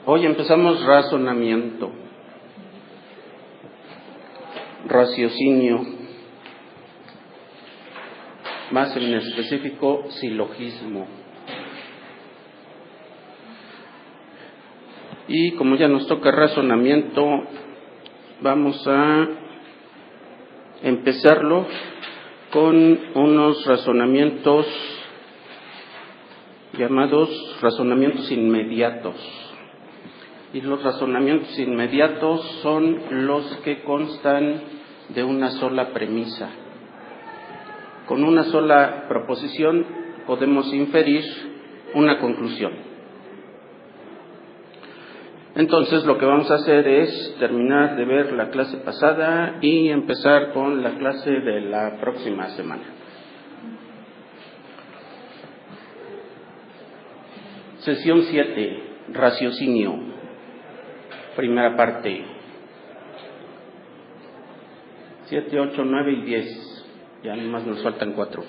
Hoy empezamos razonamiento, raciocinio, más en específico silogismo. Y como ya nos toca razonamiento, vamos a empezarlo con unos razonamientos llamados razonamientos inmediatos. Y los razonamientos inmediatos son los que constan de una sola premisa. Con una sola proposición podemos inferir una conclusión. Entonces lo que vamos a hacer es terminar de ver la clase pasada y empezar con la clase de la próxima semana. Sesión 7, raciocinio, primera parte. 7, 8, 9 y 10. Ya nomás nos faltan 4.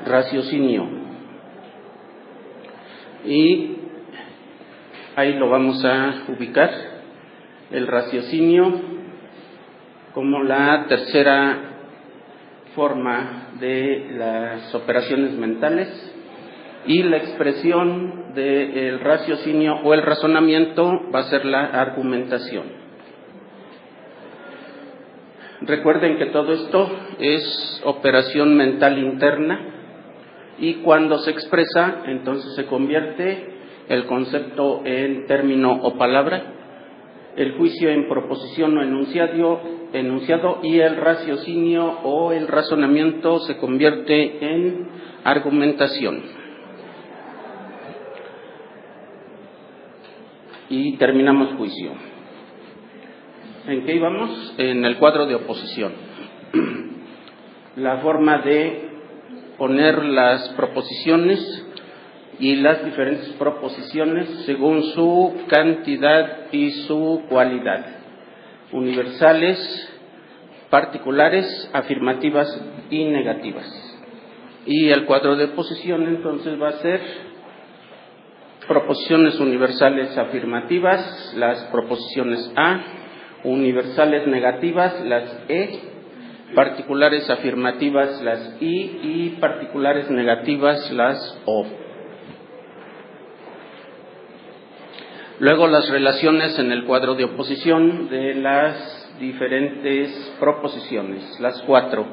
Raciocinio. Y ahí lo vamos a ubicar, el raciocinio como la tercera forma de las operaciones mentales, y la expresión del raciocinio o el razonamiento va a ser la argumentación. Recuerden que todo esto es operación mental interna, y cuando se expresa, entonces se convierte el concepto en término o palabra, el juicio en proposición o enunciado, y el raciocinio o el razonamiento se convierte en argumentación. Y terminamos juicio. ¿En qué íbamos? En el cuadro de oposición. La forma de poner las proposiciones y las diferentes proposiciones según su cantidad y su cualidad. Universales, particulares, afirmativas y negativas. Y el cuadro de oposición entonces va a ser proposiciones universales afirmativas, las proposiciones A, universales negativas, las E, particulares afirmativas las I y particulares negativas las O. Luego las relaciones en el cuadro de oposición de las diferentes proposiciones, las 4,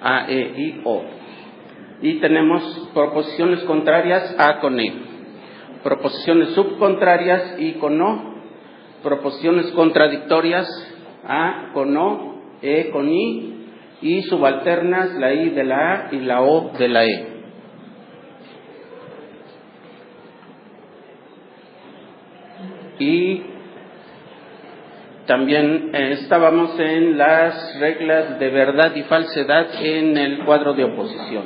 A, E y O. Y tenemos proposiciones contrarias A con E, proposiciones subcontrarias I con O, proposiciones contradictorias A con O, E con I, y subalternas, la I de la A y la O de la E. Y también estábamos en las reglas de verdad y falsedad en el cuadro de oposición.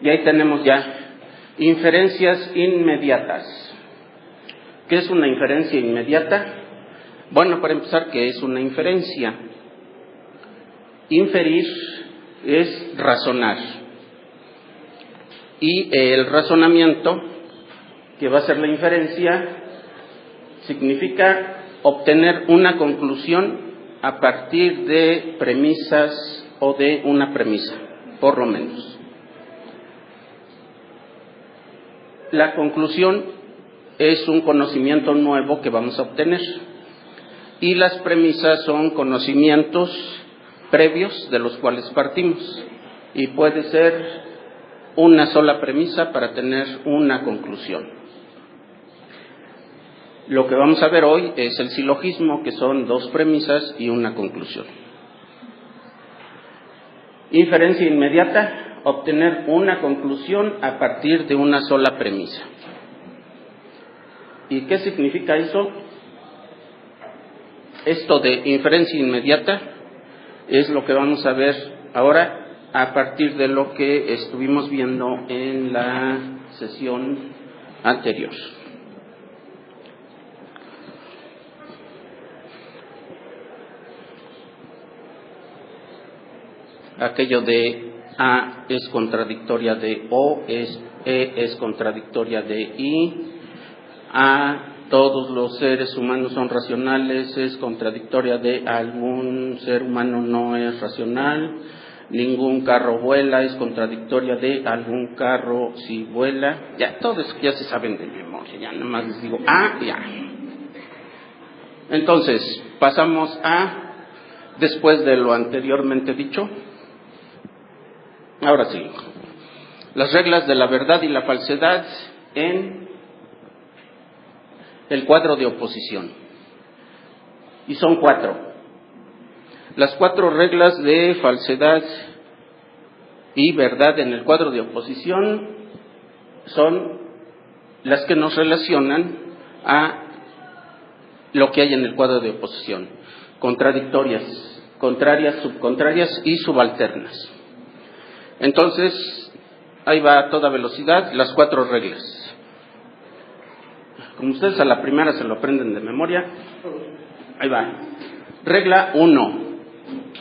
Y ahí tenemos ya inferencias inmediatas. ¿Qué es una inferencia inmediata? Bueno, para empezar, ¿qué es una inferencia? Inferir es razonar, y el razonamiento, que va a ser la inferencia, significa obtener una conclusión a partir de premisas o de una premisa, por lo menos. La conclusión es un conocimiento nuevo que vamos a obtener, y las premisas son conocimientos previos de los cuales partimos, y puede ser una sola premisa para tener una conclusión. Lo que vamos a ver hoy es el silogismo, que son 2 premisas y una conclusión. Inferencia inmediata, obtener una conclusión a partir de una sola premisa. ¿Y qué significa eso? Esto de inferencia inmediata es lo que vamos a ver ahora a partir de lo que estuvimos viendo en la sesión anterior. Aquello de A es contradictoria de O, E es contradictoria de I, A, todos los seres humanos son racionales, es contradictoria de algún ser humano no es racional, ningún carro vuela, es contradictoria de algún carro sí vuela. Ya, todo eso ya se saben de memoria, ya nada más les digo A y A. Entonces, pasamos a, después de lo anteriormente dicho, ahora sí, las reglas de la verdad y la falsedad en el cuadro de oposición. Y son 4. Las 4 reglas de falsedad y verdad en el cuadro de oposición son las que nos relacionan a lo que hay en el cuadro de oposición. Contradictorias, contrarias, subcontrarias y subalternas. Entonces, ahí va a toda velocidad las 4 reglas. Como ustedes a la primera se lo aprenden de memoria, ahí va. Regla 1.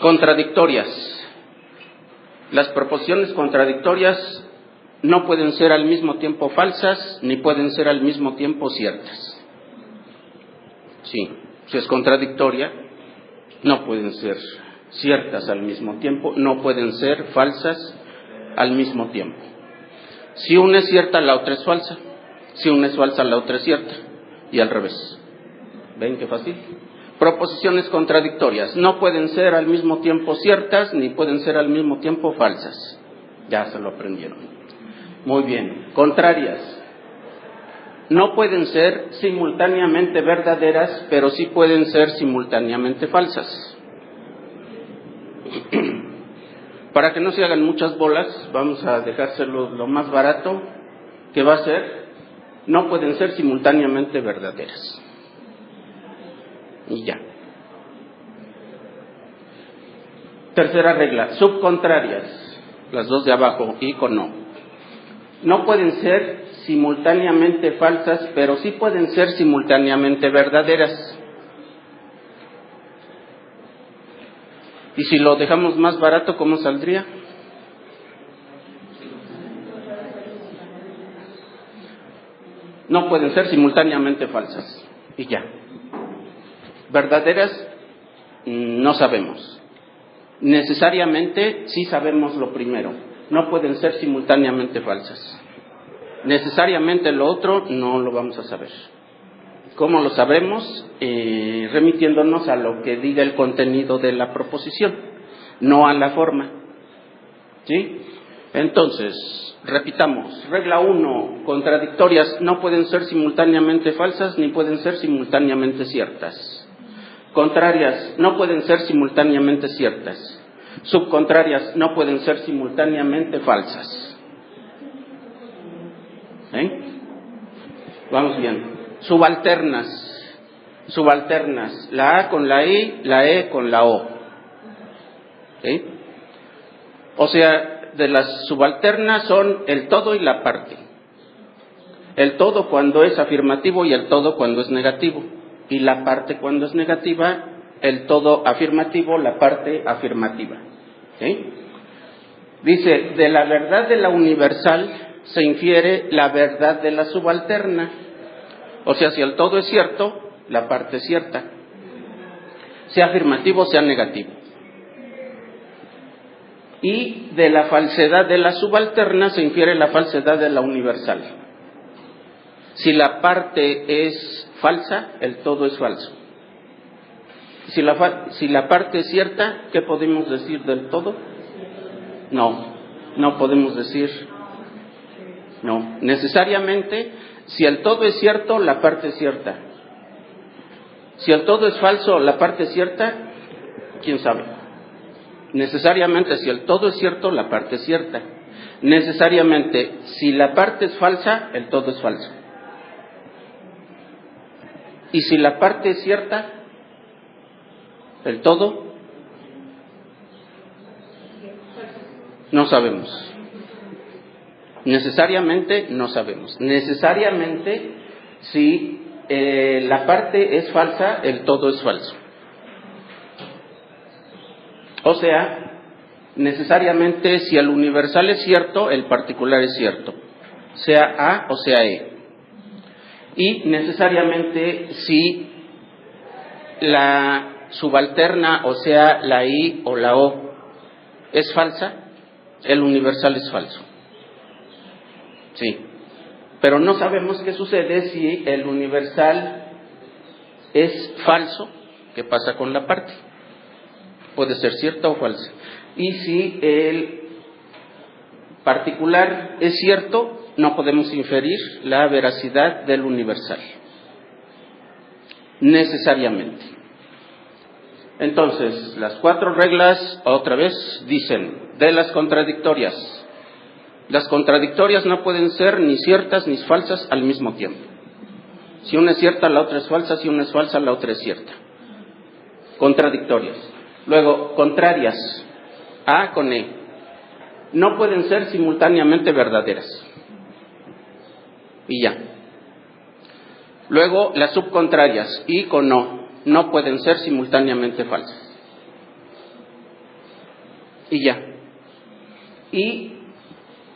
Contradictorias. Las proposiciones contradictorias no pueden ser al mismo tiempo falsas, ni pueden ser al mismo tiempo ciertas. Sí, si es contradictoria, no pueden ser ciertas al mismo tiempo, no pueden ser falsas al mismo tiempo. Si una es cierta, la otra es falsa. Si una es falsa, la otra es cierta. Y al revés. ¿Ven qué fácil? Proposiciones contradictorias. No pueden ser al mismo tiempo ciertas, ni pueden ser al mismo tiempo falsas. Ya se lo aprendieron. Muy bien. Contrarias. No pueden ser simultáneamente verdaderas, pero sí pueden ser simultáneamente falsas. Para que no se hagan muchas bolas, vamos a dejárselo lo más barato, que va a ser, no pueden ser simultáneamente verdaderas. Y ya. Tercera regla, subcontrarias, las 2 de abajo, y con no. No pueden ser simultáneamente falsas, pero sí pueden ser simultáneamente verdaderas. Y si lo dejamos más barato, ¿cómo saldría? No pueden ser simultáneamente falsas. Y ya. Verdaderas, no sabemos. Necesariamente sí sabemos lo primero. No pueden ser simultáneamente falsas. Necesariamente lo otro no lo vamos a saber. ¿Cómo lo sabremos? Remitiéndonos a lo que diga el contenido de la proposición, no a la forma. ¿Sí? Entonces, repitamos. Regla 1. Contradictorias no pueden ser simultáneamente falsas ni pueden ser simultáneamente ciertas. Contrarias no pueden ser simultáneamente ciertas. Subcontrarias no pueden ser simultáneamente falsas. Vamos bien. Subalternas. Subalternas. La A con la I, la E con la O. O sea, de las subalternas son el todo y la parte. El todo cuando es afirmativo y el todo cuando es negativo. Y la parte cuando es negativa, el todo afirmativo, la parte afirmativa. Dice, de la verdad de la universal se infiere la verdad de la subalterna. O sea, si el todo es cierto, la parte es cierta. Sea afirmativo, sea negativo. Y de la falsedad de la subalterna se infiere la falsedad de la universal. Si la parte es falsa, el todo es falso. Si la parte es cierta, ¿qué podemos decir del todo? No podemos decir. No, necesariamente, si el todo es cierto, la parte es cierta. Si el todo es falso, la parte es cierta, ¿quién sabe? Necesariamente, si el todo es cierto, la parte es cierta. Necesariamente, si la parte es falsa, el todo es falso. Y si la parte es cierta, el todo, no sabemos. Necesariamente no sabemos. Necesariamente, si la parte es falsa, el todo es falso. O sea, necesariamente si el universal es cierto, el particular es cierto, sea A o sea E. Y necesariamente si la subalterna, o sea, la I o la O, es falsa, el universal es falso. Sí. Pero no sabemos qué sucede si el universal es falso. ¿Qué pasa con la parte? Puede ser cierta o falsa. Y si el particular es cierto, no podemos inferir la veracidad del universal, necesariamente. Entonces, las 4 reglas, otra vez, dicen, de las contradictorias. Las contradictorias no pueden ser ni ciertas ni falsas al mismo tiempo. Si una es cierta, la otra es falsa; si una es falsa, la otra es cierta. Contradictorias. Luego, contrarias, A con E, no pueden ser simultáneamente verdaderas. Y ya. Luego, las subcontrarias, I con O, no pueden ser simultáneamente falsas. Y ya. Y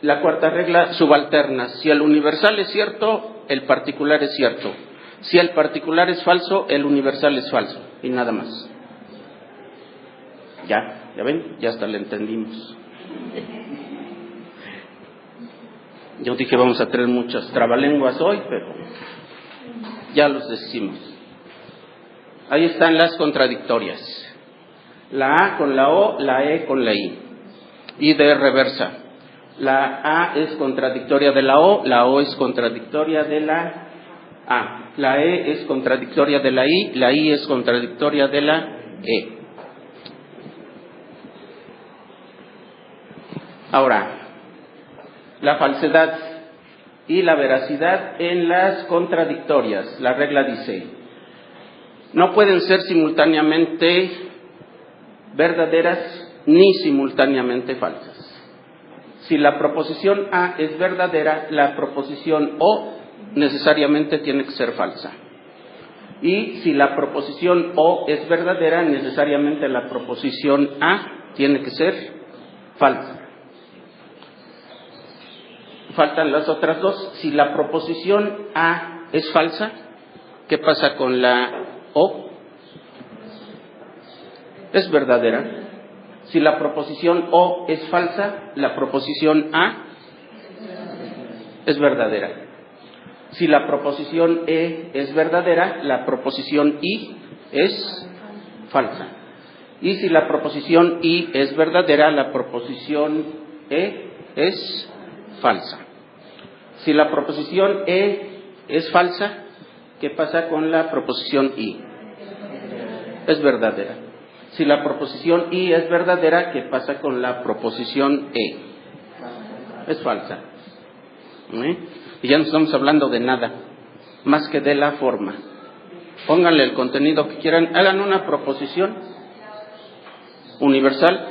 la 4ª regla, subalternas. Si el universal es cierto, el particular es cierto. Si el particular es falso, el universal es falso. Y nada más. Ya ven, ya hasta le entendimos. Yo dije vamos a tener muchas trabalenguas hoy, pero ya los decimos. Ahí están las contradictorias. La A con la O, la E con la I. Y de reversa. La A es contradictoria de la O es contradictoria de la A. La E es contradictoria de la I es contradictoria de la E. Ahora, la falsedad y la veracidad en las contradictorias. La regla dice, no pueden ser simultáneamente verdaderas ni simultáneamente falsas. Si la proposición A es verdadera, la proposición O necesariamente tiene que ser falsa. Y si la proposición O es verdadera, necesariamente la proposición A tiene que ser falsa. Faltan las otras dos. Si la proposición A es falsa, ¿qué pasa con la O? Es verdadera. Si la proposición O es falsa, la proposición A es verdadera. Si la proposición E es verdadera, la proposición I es falsa. Y si la proposición I es verdadera, la proposición E es falsa. Si la proposición E es falsa, ¿qué pasa con la proposición I? Es verdadera. Si la proposición I es verdadera, ¿qué pasa con la proposición E? Es falsa. Y ya no estamos hablando de nada más que de la forma. Pónganle el contenido que quieran, hagan una proposición universal.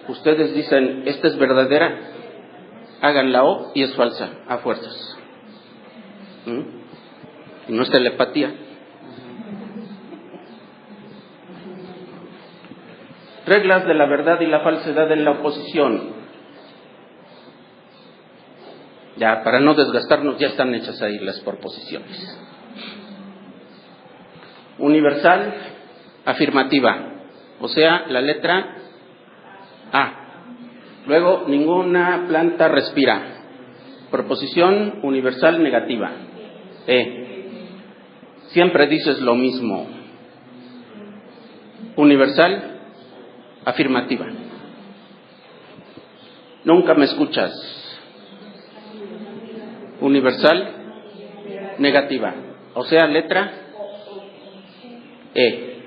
Ustedes dicen, esta es verdadera, hagan la O y es falsa, a fuerzas. Y no es telepatía. Reglas de la verdad y la falsedad en la oposición. Ya, para no desgastarnos, ya están hechas ahí las proposiciones. Universal, afirmativa, o sea, la letra A. Luego, ninguna planta respira. Proposición universal negativa. E. Siempre dices lo mismo. Universal, afirmativa. Nunca me escuchas. Universal, negativa. O sea, letra E.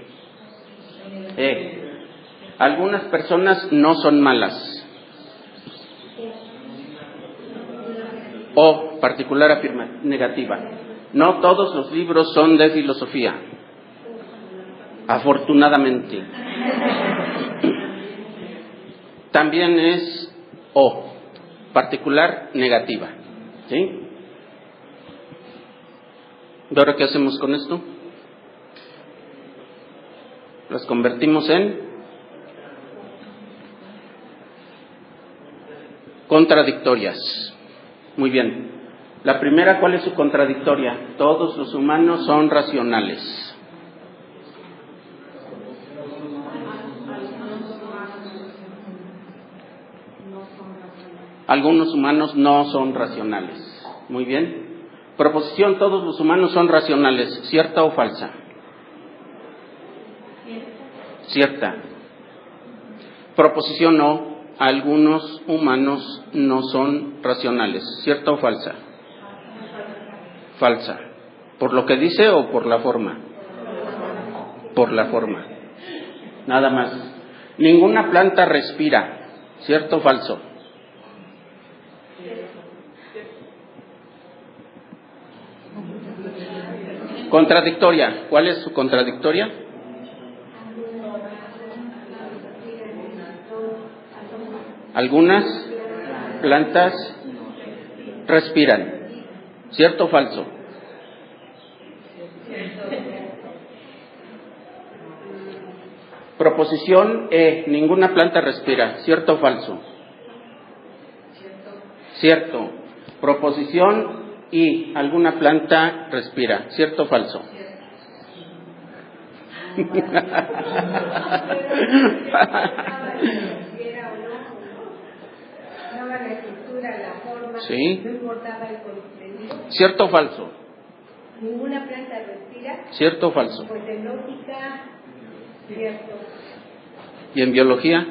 E. Algunas personas no son malas. O, particular negativa. No todos los libros son de filosofía. Afortunadamente. También es O, particular negativa. ¿Sí? ¿Y ahora qué hacemos con esto? Las convertimos en Contradictorias. Muy bien. La primera, ¿cuál es su contradictoria? Todos los humanos son racionales. Algunos humanos no son racionales. Muy bien. Proposición, todos los humanos son racionales. ¿Cierta o falsa? Cierta. Proposición, no. Algunos humanos no son racionales. ¿Cierta o falsa? Falsa. ¿Por lo que dice o por la forma? Por la forma. Nada más. Ninguna planta respira. ¿Cierto o falso? Contradictoria. ¿Cuál es su contradictoria? Algunas plantas respiran. ¿Cierto o falso? Proposición E. Ninguna planta respira. ¿Cierto o falso? Cierto. Proposición I. Alguna planta respira. ¿Cierto o falso? Sí. ¿Cierto o falso? Ninguna planta respira. ¿Cierto o falso? Pues en lógica, cierto. ¿Y en biología?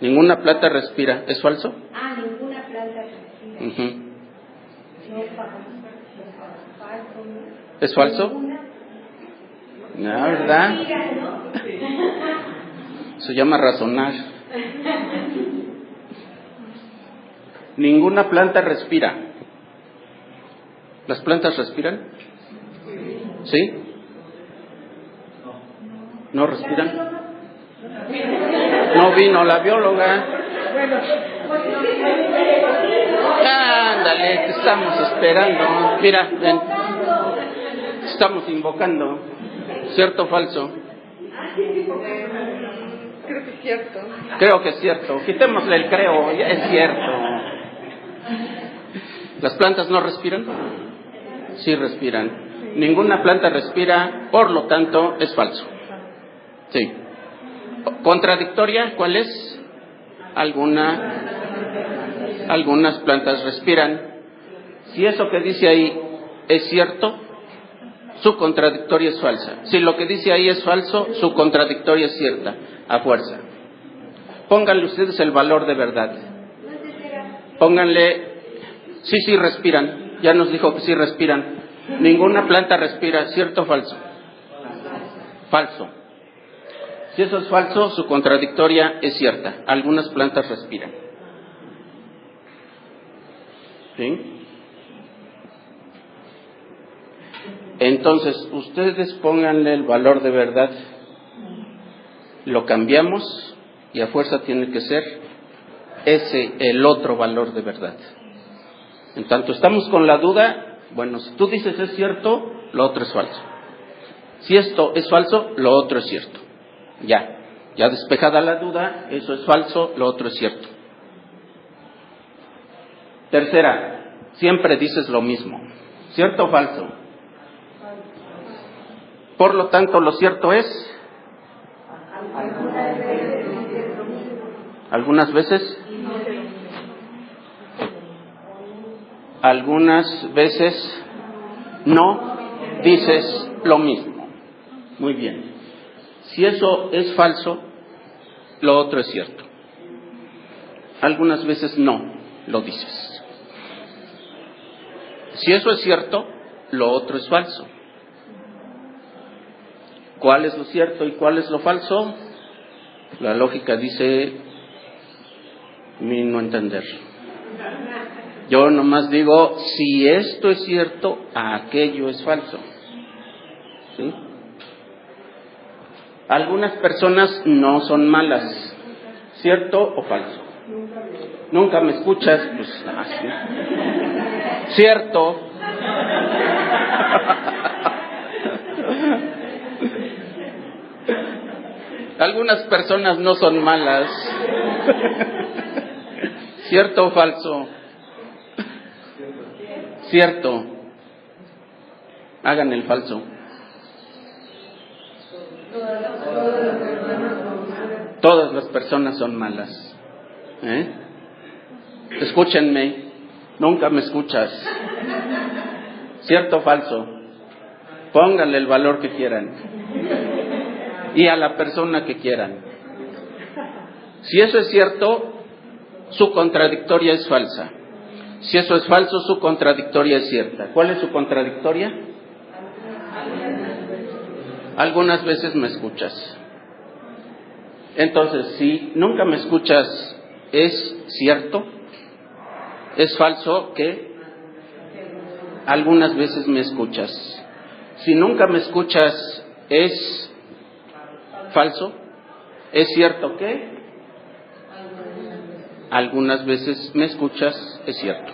Ninguna planta respira. ¿Es falso? Ninguna planta respira. No, falso. ¿Es falso? No, ¿verdad? Se llama razonar. Ninguna planta respira. ¿Las plantas respiran? ¿Sí? ¿No respiran? No vino la bióloga. Ándale, te estamos esperando. Mira, ven. Estamos invocando. ¿Cierto o falso? Creo que es cierto. Creo que es cierto. Quitémosle el creo, ya es cierto. ¿Las plantas no respiran? Sí respiran. Ninguna planta respira, por lo tanto, es falso. Sí. ¿Contradictoria? ¿Cuál es? Algunas plantas respiran. Si eso que dice ahí es cierto, su contradictoria es falsa. Si lo que dice ahí es falso, su contradictoria es cierta, a fuerza. Pónganle ustedes el valor de verdad. Pónganle, sí respiran. Ya nos dijo que sí respiran. Ninguna planta respira, ¿cierto o falso? Falso. Si eso es falso, su contradictoria es cierta. Algunas plantas respiran. ¿Sí? Entonces, ustedes pónganle el valor de verdad. Lo cambiamos y a fuerza tiene que ser ese el otro valor de verdad. En tanto estamos con la duda, bueno, si tú dices es cierto, lo otro es falso. Si esto es falso, lo otro es cierto. Ya despejada la duda, eso es falso, lo otro es cierto. Tercera, siempre dices lo mismo. ¿Cierto o falso? Por lo tanto, lo cierto es, algunas veces no dices lo mismo. Muy bien. Si eso es falso, lo otro es cierto. Algunas veces no lo dices. Si eso es cierto, lo otro es falso. ¿Cuál es lo cierto y cuál es lo falso? La lógica dice mi no entender. Yo nomás digo, si esto es cierto, aquello es falso. ¿Sí? Algunas personas no son malas, ¿cierto o falso? Nunca me escuchas, pues así. ¿Cierto? Algunas personas no son malas. ¿Cierto o falso? Cierto. Hagan el falso. Todas las personas son malas. Escúchenme, nunca me escuchas. ¿Cierto o falso? Pónganle el valor que quieran y a la persona que quieran. Si eso es cierto, su contradictoria es falsa. Si eso es falso, su contradictoria es cierta. ¿Cuál es su contradictoria? Algunas veces me escuchas. Entonces, si nunca me escuchas, ¿es cierto? ¿Es falso que algunas veces me escuchas? Si nunca me escuchas, ¿es falso? ¿Es cierto que algunas veces me escuchas? Es cierto.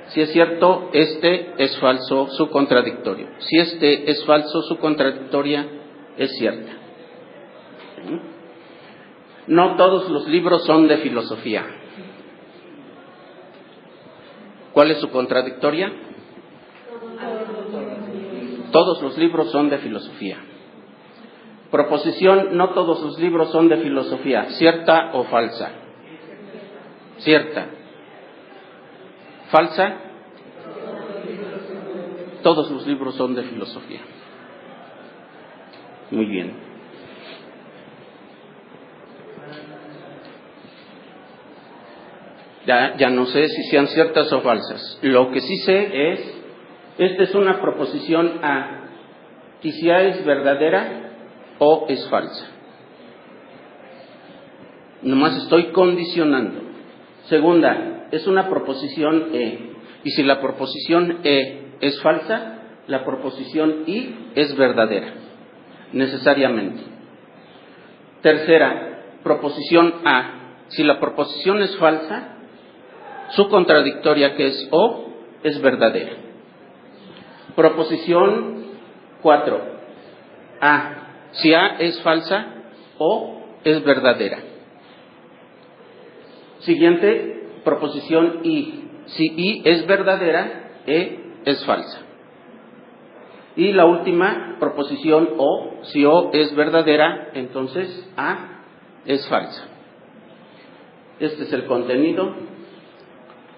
Si es cierto, es falso, su contradictorio. Si es falso, su contradictoria es cierta. No todos los libros son de filosofía. ¿Cuál es su contradictoria? Todos los libros son de filosofía. Proposición, no todos los libros son de filosofía. ¿Cierta o falsa? Cierta. ¿Falsa? Todos los libros son de filosofía. Muy bien. Ya no sé si sean ciertas o falsas. Lo que sí sé es, esta es una proposición A, y si A es verdadera o es falsa. Nomás estoy condicionando. Segunda, es una proposición E, y si la proposición E es falsa, la proposición I es verdadera, necesariamente. Tercera, proposición A, si la proposición es falsa, su contradictoria, que es O, es verdadera. Proposición 4. A. Si A es falsa, O es verdadera. Siguiente, proposición I. Si I es verdadera, E es falsa. Y la última, proposición O. Si O es verdadera, entonces A es falsa. Este es el contenido.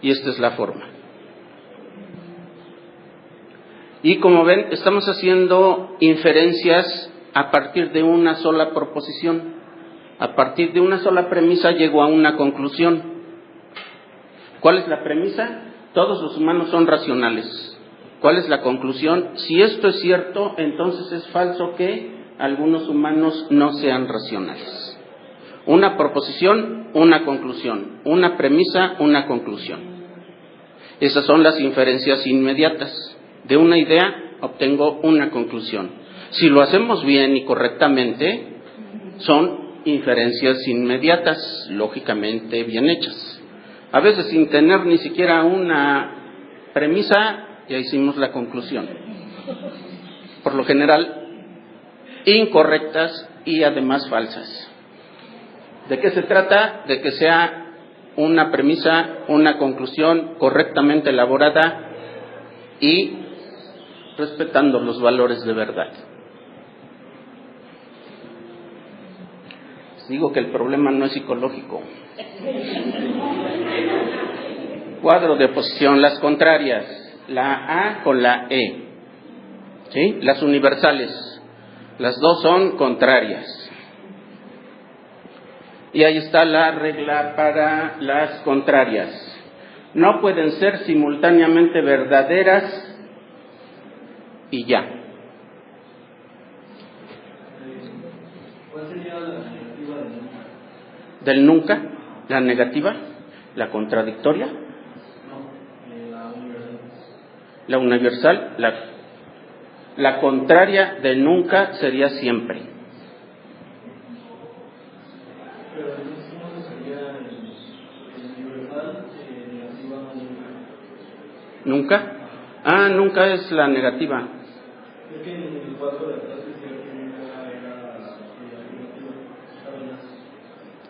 Y esta es la forma. Y como ven, estamos haciendo inferencias a partir de una sola proposición. A partir de una sola premisa llego a una conclusión. ¿Cuál es la premisa? Todos los humanos son racionales. ¿Cuál es la conclusión? Si esto es cierto, entonces es falso que algunos humanos no sean racionales. Una proposición, una conclusión. Una premisa, una conclusión. Esas son las inferencias inmediatas. De una idea obtengo una conclusión. Si lo hacemos bien y correctamente, son inferencias inmediatas, lógicamente bien hechas. A veces sin tener ni siquiera una premisa, ya hicimos la conclusión. Por lo general, incorrectas y además falsas. ¿De qué se trata? De que sea una premisa, una conclusión correctamente elaborada y respetando los valores de verdad. Digo que el problema no es psicológico. Cuadro de oposición, las contrarias, la A con la E. ¿Sí? Las universales, las dos son contrarias. Y ahí está la regla para las contrarias. No pueden ser simultáneamente verdaderas y ya. ¿Cuál sería la negativa de nunca? Del nunca, la negativa, la contradictoria. No, la universal. La universal, la contraria de nunca sería siempre. Pero entonces, ¿cómo sería el universal negativa a nunca? ¿Nunca? Ah, nunca es la negativa. Es que en el 4 de atrás decía que nunca era la negativa. Estaba en las.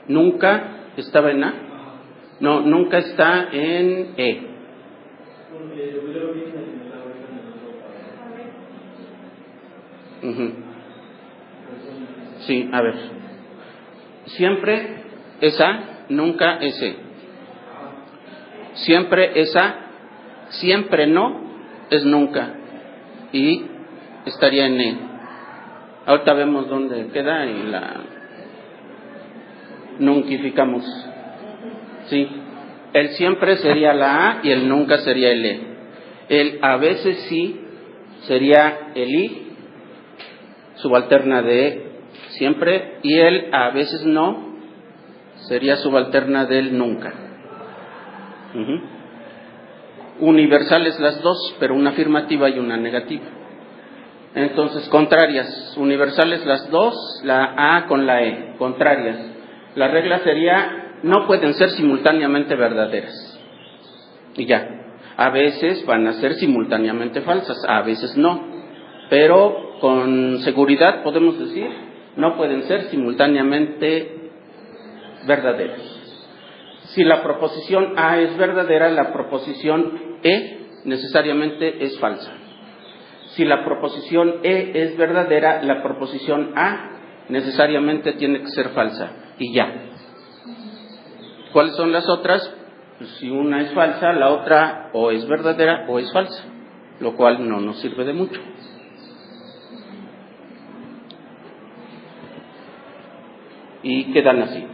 Nunca estaba en A. Ajá. No, nunca está en E. Porque yo lo vi en el lado de Ujú. Sí, a ver. Siempre es A, nunca es E. Siempre es A, siempre no es nunca. Y estaría en E. Ahorita vemos dónde queda y la nunquificamos. Sí. El siempre sería la A y el nunca sería el E. El a veces sí sería el I, subalterna de E siempre, y el a veces no sería subalterna del nunca. Universales las dos, pero una afirmativa y una negativa. Entonces, contrarias, universales las dos, la A con la E, contrarias. La regla sería, no pueden ser simultáneamente verdaderas. Y ya. A veces van a ser simultáneamente falsas, a veces no. Pero con seguridad podemos decir, no pueden ser simultáneamente verdaderas. Si la proposición A es verdadera, la proposición E necesariamente es falsa. Si la proposición E es verdadera, la proposición A necesariamente tiene que ser falsa. Y ya. ¿Cuáles son las otras? Pues si una es falsa, la otra o es verdadera o es falsa, lo cual no nos sirve de mucho. Y quedan así.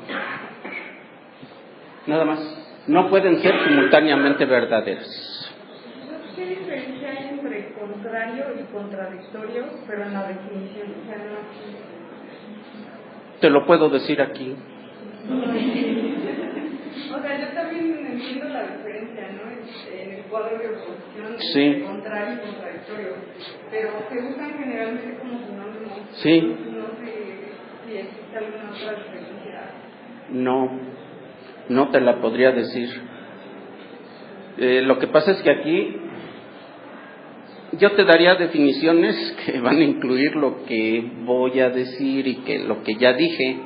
Nada más. No pueden ser simultáneamente verdaderas. ¿Qué diferencia hay entre contrario y contradictorio, pero en la definición? O sea, no... Te lo puedo decir aquí. O sea, yo también entiendo la diferencia, ¿no? En el cuadro de oposición Sí. entre contrario y contradictorio, pero se usan generalmente como sinónimos. Sí. No sé si existe alguna otra diferencia. No te la podría decir. Lo que pasa es que aquí yo te daría definiciones que van a incluir lo que voy a decir y que lo que ya dije.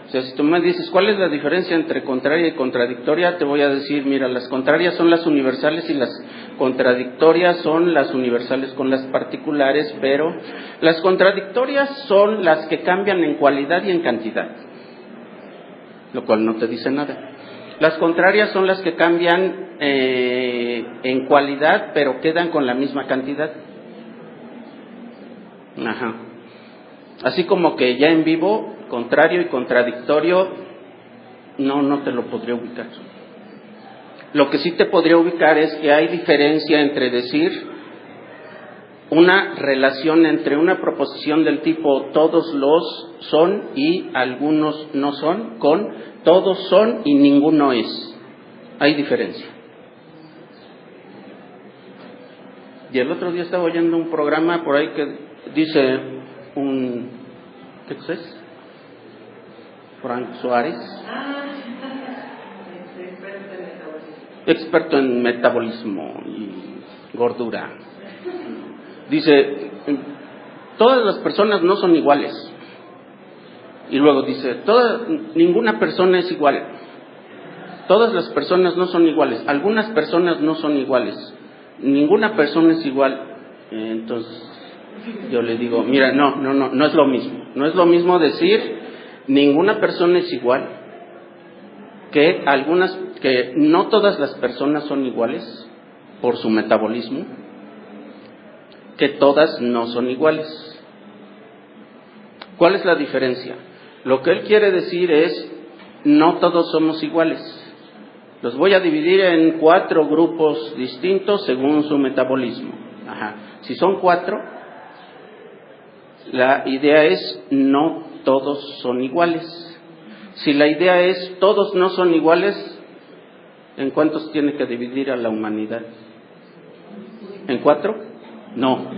O sea, si tú me dices, ¿cuál es la diferencia entre contraria y contradictoria? Te voy a decir, mira, las contrarias son las universales y las contradictorias son las universales con las particulares, pero las contradictorias son las que cambian en cualidad y en cantidad, lo cual no te dice nada. Las contrarias son las que cambian en cualidad, pero quedan con la misma cantidad. Ajá. Así como que ya en vivo, contrario y contradictorio, no te lo podría ubicar. Lo que sí te podría ubicar es que hay diferencia entre decir una relación entre una proposición del tipo todos los son y algunos no son, con todos son y ninguno es. Hay diferencia. Y el otro día estaba oyendo un programa por ahí que dice ¿qué es? Frank Suárez, experto en metabolismo y gordura. Dice, todas las personas no son iguales. Y luego dice, ninguna persona es igual. Todas las personas no son iguales. Algunas personas no son iguales. Ninguna persona es igual. Entonces yo le digo, mira, no es lo mismo. No es lo mismo decir ninguna persona es igual que no todas las personas son iguales por su metabolismo, que todas no son iguales. ¿Cuál es la diferencia? Lo que él quiere decir es, no todos somos iguales. Los voy a dividir en 4 grupos distintos según su metabolismo. Ajá. Si son 4, la idea es, no todos son iguales. Si la idea es, todos no son iguales, ¿en cuántos tiene que dividir a la humanidad? ¿En 4? No,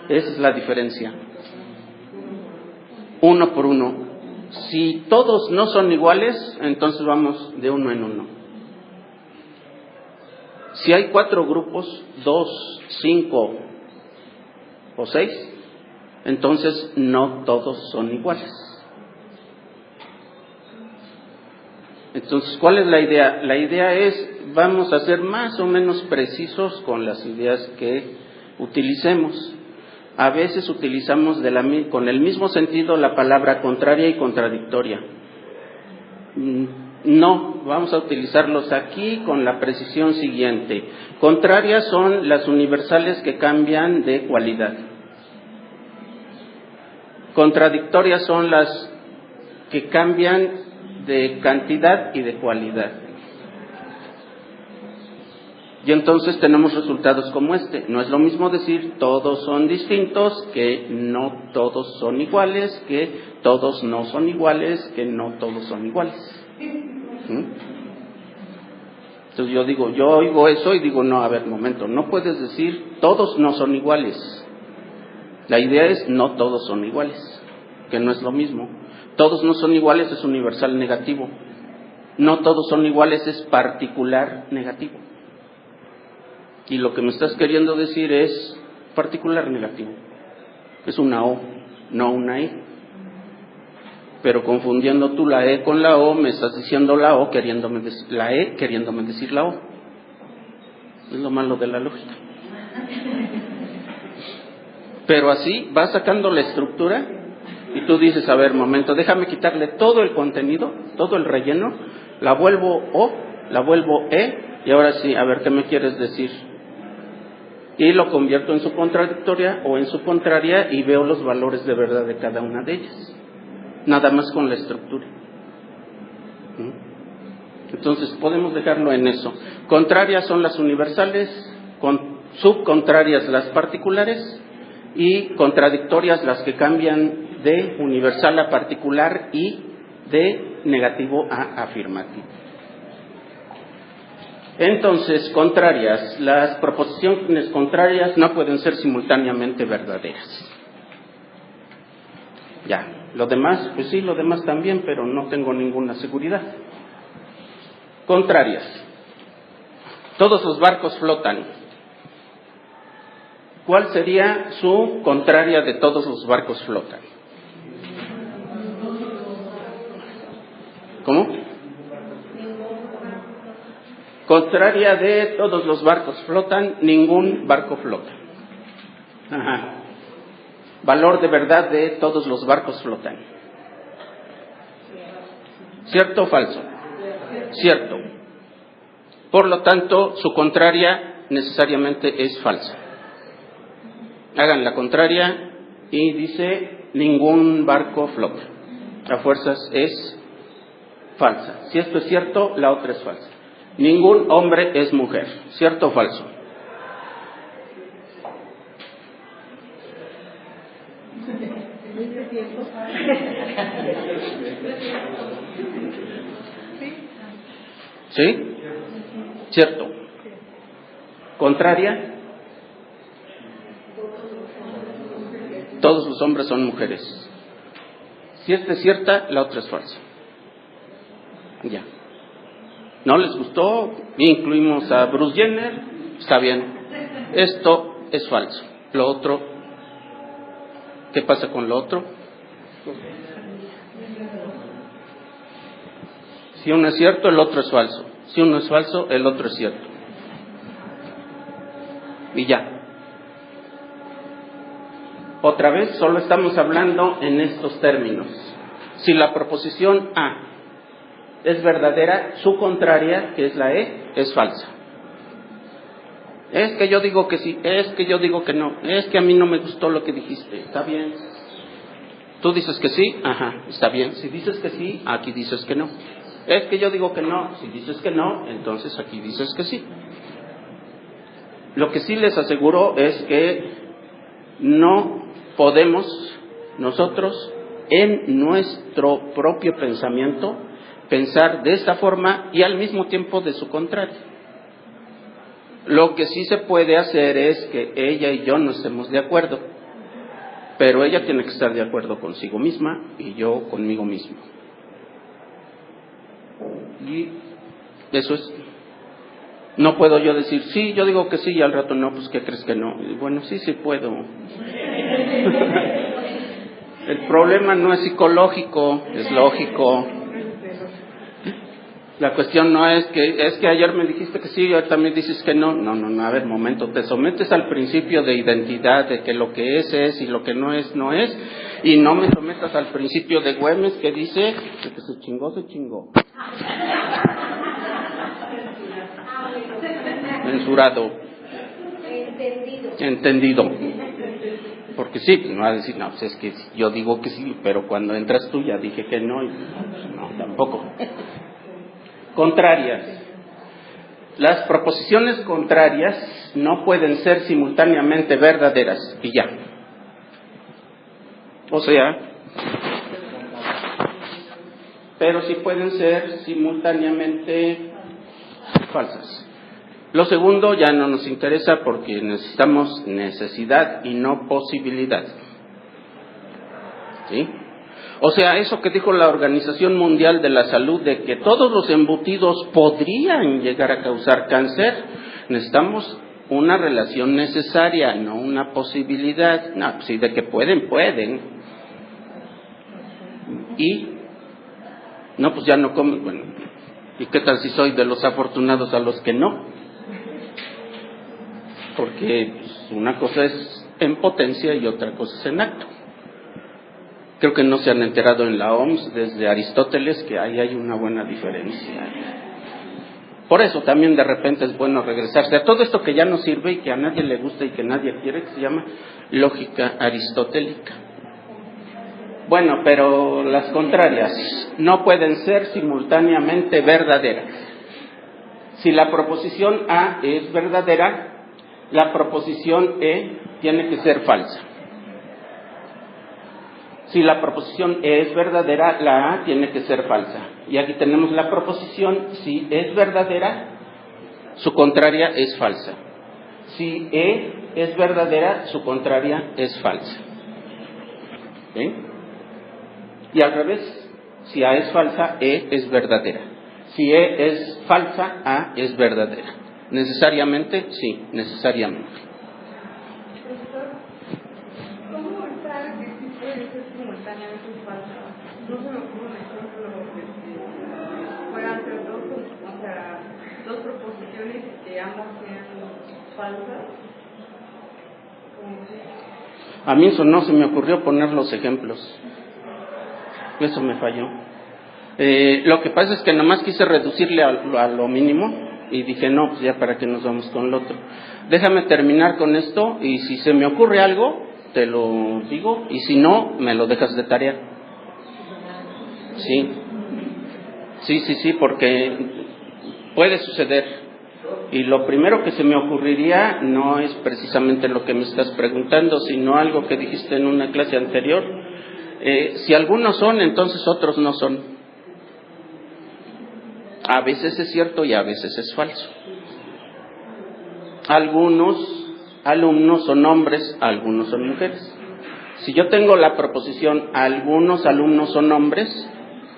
esa es la diferencia. 1 por 1. Si todos no son iguales, entonces vamos de 1 en 1. Si hay 4 grupos, 2, 5 o 6, entonces no todos son iguales. Entonces, ¿cuál es la idea? La idea es, vamos a ser más o menos precisos con las ideas que utilicemos. A veces utilizamos con el mismo sentido la palabra contraria y contradictoria. No, vamos a utilizarlos aquí con la precisión siguiente. Contrarias son las universales que cambian de cualidad. Contradictorias son las que cambian de cantidad y de cualidad. Y entonces tenemos resultados como este. No es lo mismo decir todos son distintos, que no todos son iguales, que todos no son iguales, que no todos son iguales. Entonces yo oigo eso y digo, no, a ver, momento, no puedes decir todos no son iguales. La idea es no todos son iguales, que no es lo mismo. Todos no son iguales es universal negativo. No todos son iguales es particular negativo. Y lo que me estás queriendo decir es particular negativo. Es una O, no una E. Pero confundiendo tú la E con la O, me estás diciendo la O queriéndome decir la E, queriéndome decir la O. Es lo malo de la lógica. Pero así vas sacando la estructura y tú dices, a ver, momento, déjame quitarle todo el contenido, todo el relleno, la vuelvo O, la vuelvo E, y ahora sí, a ver, ¿qué me quieres decir? Y lo convierto en su contradictoria o en su contraria y veo los valores de verdad de cada una de ellas. Nada más con la estructura. Entonces podemos dejarlo en eso. Contrarias son las universales, subcontrarias las particulares y contradictorias las que cambian de universal a particular y de negativo a afirmativo. Entonces, contrarias. Las proposiciones contrarias no pueden ser simultáneamente verdaderas. Ya, lo demás, pues sí, lo demás también, pero no tengo ninguna seguridad. Contrarias. Todos los barcos flotan. ¿Cuál sería su contraria de todos los barcos flotan? ¿Cómo? Contraria de todos los barcos flotan, ningún barco flota. Ajá. Valor de verdad de todos los barcos flotan. ¿Cierto o falso? Cierto. Por lo tanto, su contraria necesariamente es falsa. Hagan la contraria y dice ningún barco flota. A fuerzas es falsa. Si esto es cierto, la otra es falsa. Ningún hombre es mujer. ¿Cierto o falso? ¿Sí? ¿Cierto? ¿Contraria? Todos los hombres son mujeres. Si esta es cierta, la otra es falsa. Ya. ¿No les gustó? Incluimos a Bruce Jenner. Está bien. Esto es falso. Lo otro, ¿qué pasa con lo otro? Si uno es cierto, el otro es falso. Si uno es falso, el otro es cierto. Y ya. Otra vez, solo estamos hablando en estos términos. Si la proposición A es verdadera, su contraria, que es la E, es falsa. Es que yo digo que sí, es que yo digo que no, es que a mí no me gustó lo que dijiste. Está bien. Tú dices que sí, ajá, está bien. Si dices que sí, aquí dices que no. Es que yo digo que no. Si dices que no, entonces aquí dices que sí. Lo que sí les aseguro es que no podemos nosotros en nuestro propio pensamiento pensar de esta forma y al mismo tiempo de su contrario. Lo que sí se puede hacer es que ella y yo no estemos de acuerdo, pero ella tiene que estar de acuerdo consigo misma y yo conmigo mismo. Y eso es. No puedo yo decir, sí, yo digo que sí, y al rato no, pues ¿qué crees que no? Y bueno, sí, sí puedo. El problema no es psicológico, es lógico. La cuestión no es que ayer me dijiste que sí y hoy también dices que no. No, a ver, momento, te sometes al principio de identidad, de que lo que es y lo que no es, y no me sometas al principio de Güemes que dice que se chingó. Mensurado. Entendido. Porque sí, pues me va a decir, no, pues es que yo digo que sí, pero cuando entras tú ya dije que no, y no, tampoco. Contrarias. Las proposiciones contrarias no pueden ser simultáneamente verdaderas, y ya. O sea, pero sí pueden ser simultáneamente falsas. Lo segundo ya no nos interesa porque necesitamos necesidad y no posibilidad. ¿Sí? O sea, eso que dijo la Organización Mundial de la Salud de que todos los embutidos podrían llegar a causar cáncer, necesitamos una relación necesaria, no una posibilidad. No, pues sí, de que pueden. Y, no, pues ya no comen. Bueno, ¿y qué tal si soy de los afortunados a los que no? Porque pues, una cosa es en potencia y otra cosa es en acto. Creo que no se han enterado en la OMS desde Aristóteles que ahí hay una buena diferencia. Por eso también de repente es bueno regresarse a todo esto que ya no sirve y que a nadie le gusta y que nadie quiere, que se llama lógica aristotélica. Bueno, pero las contrarias no pueden ser simultáneamente verdaderas. Si la proposición A es verdadera, la proposición E tiene que ser falsa. Si la proposición E es verdadera, la A tiene que ser falsa. Y aquí tenemos la proposición, si es verdadera, su contraria es falsa. Si E es verdadera, su contraria es falsa. ¿Sí? Y al revés, si A es falsa, E es verdadera. Si E es falsa, A es verdadera. ¿Necesariamente? Sí, necesariamente. ¿Cómo sabe que sí puede ser simultáneamente falsa? No se me ocurre un ejemplo que puedan ser dos proposiciones que ambas sean falsas. A mí eso no se me ocurrió poner los ejemplos. Eso me falló. Lo que pasa es que nomás quise reducirle a lo mínimo y dije, no, pues ya para qué nos vamos con lo otro. Déjame terminar con esto y si se me ocurre algo, te lo digo, y si no, me lo dejas de tarea. Sí, porque puede suceder. Y lo primero que se me ocurriría no es precisamente lo que me estás preguntando, sino algo que dijiste en una clase anterior. Si algunos son, entonces otros no son. A veces es cierto y a veces es falso. Algunos alumnos son hombres, algunos son mujeres. Si yo tengo la proposición algunos alumnos son hombres,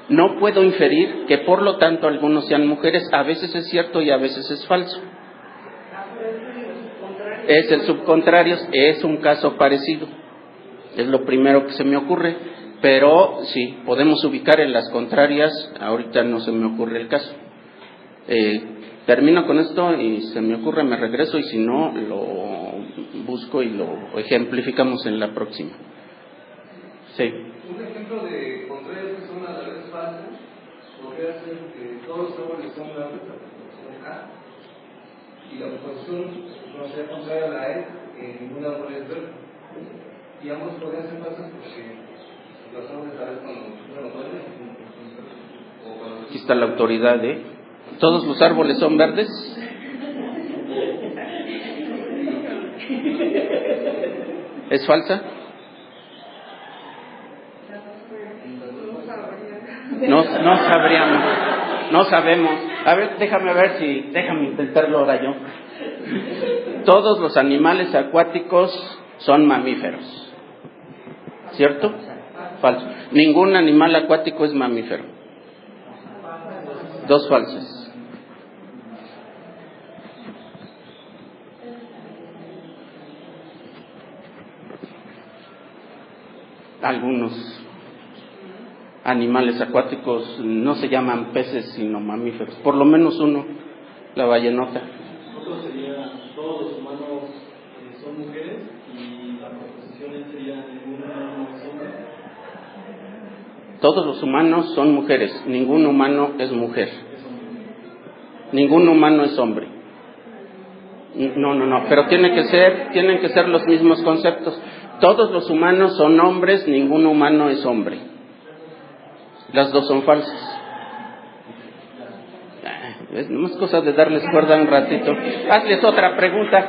no puedo inferir que por lo tanto algunos sean mujeres. A veces es cierto y a veces es falso. Es el subcontrario, es un caso parecido. Es lo primero que se me ocurre. Pero sí, podemos ubicar en las contrarias, ahorita no se me ocurre el caso. Termino con esto y se me ocurre, me regreso, y si no, lo busco y lo ejemplificamos en la próxima. Sí. Un ejemplo de contrarias que son a la vez falsas podría ser que todos los árboles son verdes, la proposición A, y la proposición no sea contraria a la E, que ningún árbol es verde. Y ambos podrían ser falsas porque los árboles a veces cuando son verdes o cuando... Aquí está la autoridad, ¿todos los árboles son verdes? ¿Es falsa? No sabríamos, no sabemos. A ver, déjame intentarlo ahora yo. Todos los animales acuáticos son mamíferos, ¿cierto? Falso. Ningún animal acuático es mamífero. Dos falsas. Algunos. animales acuáticos no se llaman peces sino mamíferos, por lo menos uno, la ballenota. Otro sería, todos los humanos son mujeres y la proposición sería ningún humano es hombre. Todos los humanos son mujeres, ningún humano es mujer. Ningún humano es hombre. No, pero tienen que ser los mismos conceptos. Todos los humanos son hombres, ningún humano es hombre. Las dos son falsas. Es más cosa de darles cuerda un ratito. Hazles otra pregunta.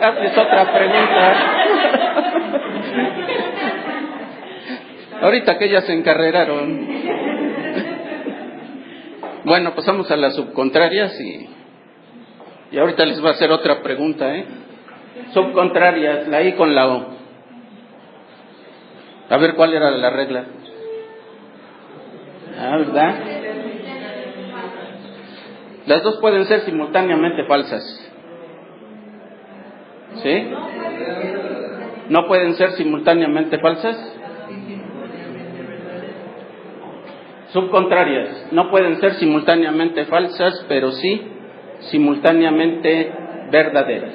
Ahorita que ellas se encarreraron. Bueno, pasamos a las subcontrarias y ahorita les voy a hacer otra pregunta, Subcontrarias, la I con la O. A ver cuál era la regla. ¿Verdad? Las dos pueden ser simultáneamente falsas. ¿Sí? ¿No pueden ser simultáneamente falsas? Subcontrarias, no pueden ser simultáneamente falsas, pero sí simultáneamente verdaderas.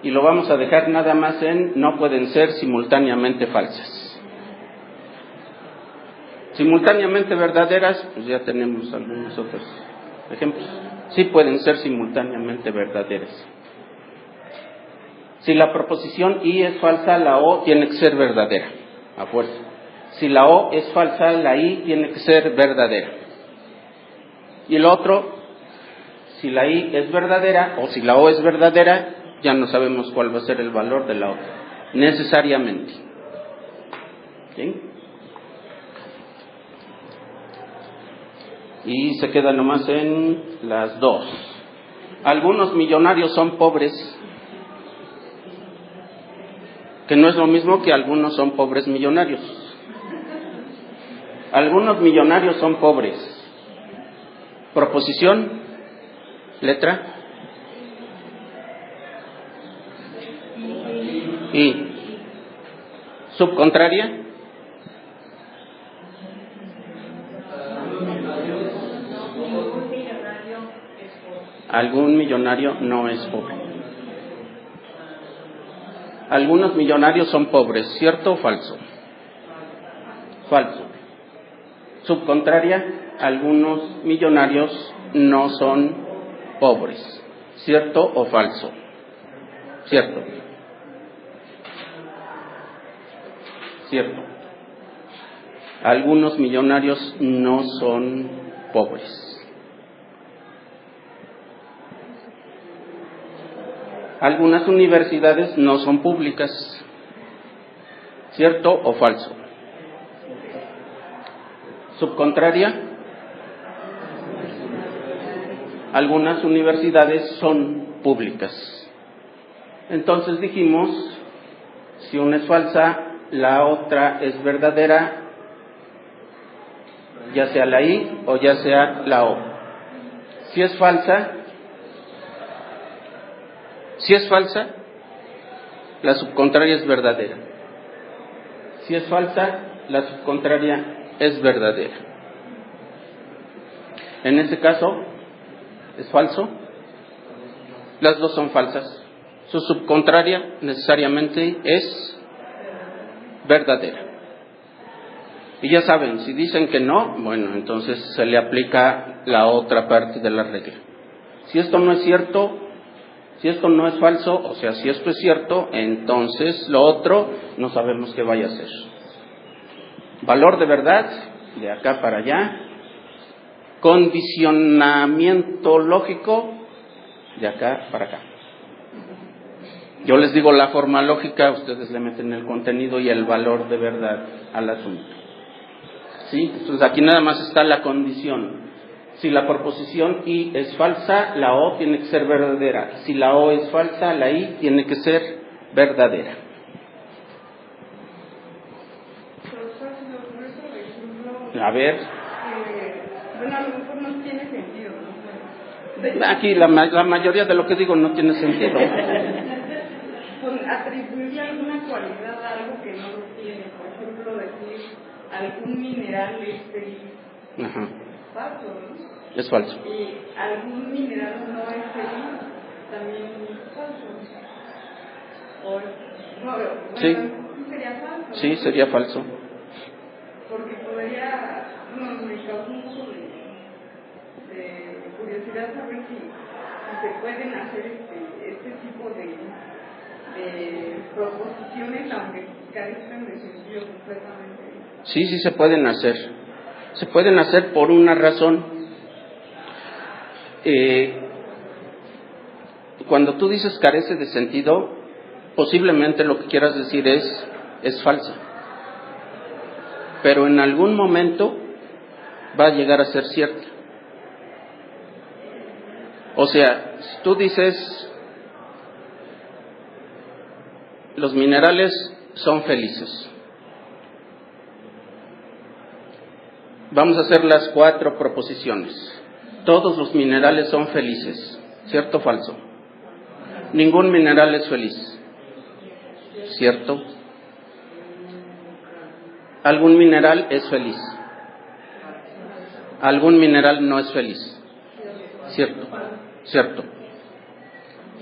Y lo vamos a dejar nada más en no pueden ser simultáneamente falsas. Simultáneamente verdaderas, pues ya tenemos algunos otros ejemplos. Sí pueden ser simultáneamente verdaderas. Si la proposición I es falsa, la O tiene que ser verdadera, a fuerza. Si la O es falsa, la I tiene que ser verdadera. Y el otro, si la I es verdadera o si la O es verdadera, ya no sabemos cuál va a ser el valor de la otra, necesariamente. ¿Sí? Y se queda nomás en las dos. Algunos millonarios son pobres, que no es lo mismo que algunos son pobres millonarios. Algunos millonarios son pobres. Proposición, letra I. Subcontraria, algún millonario no es pobre. Algunos millonarios son pobres, ¿cierto o falso? Falso. Subcontraria, algunos millonarios no son pobres, ¿cierto o falso? Cierto. Cierto. Algunos millonarios no son pobres. Algunas universidades no son públicas, ¿cierto o falso? Subcontraria, algunas universidades son públicas. Entonces dijimos, si una es falsa, la otra es verdadera, ya sea la I o ya sea la O. Si es falsa, la subcontraria es verdadera. Si es falsa, la subcontraria es verdadera. En este caso, ¿es falso? Las dos son falsas. Su subcontraria necesariamente es verdadera. Y ya saben, si dicen que no, bueno, entonces se le aplica la otra parte de la regla. Si esto no es cierto, si esto no es falso, o sea, si esto es cierto, entonces lo otro no sabemos qué vaya a ser. Valor de verdad, de acá para allá. Condicionamiento lógico, de acá para acá. Yo les digo la forma lógica, ustedes le meten el contenido y el valor de verdad al asunto. ¿Sí? Entonces aquí nada más está la condición. Si la proposición I es falsa, la O tiene que ser verdadera. Si la O es falsa, la I tiene que ser verdadera. A ver. Bueno, a lo mejor no tiene sentido, ¿no? Aquí la mayoría de lo que digo no tiene sentido. atribuirle alguna cualidad a algo que no lo tiene. Por ejemplo, decir algún mineral es feliz. Ajá. Falso, ¿no? Es falso. Y algún mineral no es feliz, también es falso. O bueno, Sí. Sería falso. Sí, sería falso. Porque podría, me causa un poco de curiosidad saber si se pueden hacer este tipo de proposiciones, aunque carezcan de sentido completamente. Sí, sí se pueden hacer. Se pueden hacer por una razón. Cuando tú dices carece de sentido, posiblemente lo que quieras decir es falsa. Pero en algún momento va a llegar a ser cierta. O sea, si tú dices, los minerales son felices. Vamos a hacer las 4 proposiciones. Todos los minerales son felices. ¿Cierto o falso? Ningún mineral es feliz. ¿Cierto? ¿Algún mineral es feliz? ¿Algún mineral no es feliz? ¿Cierto? ¿Cierto?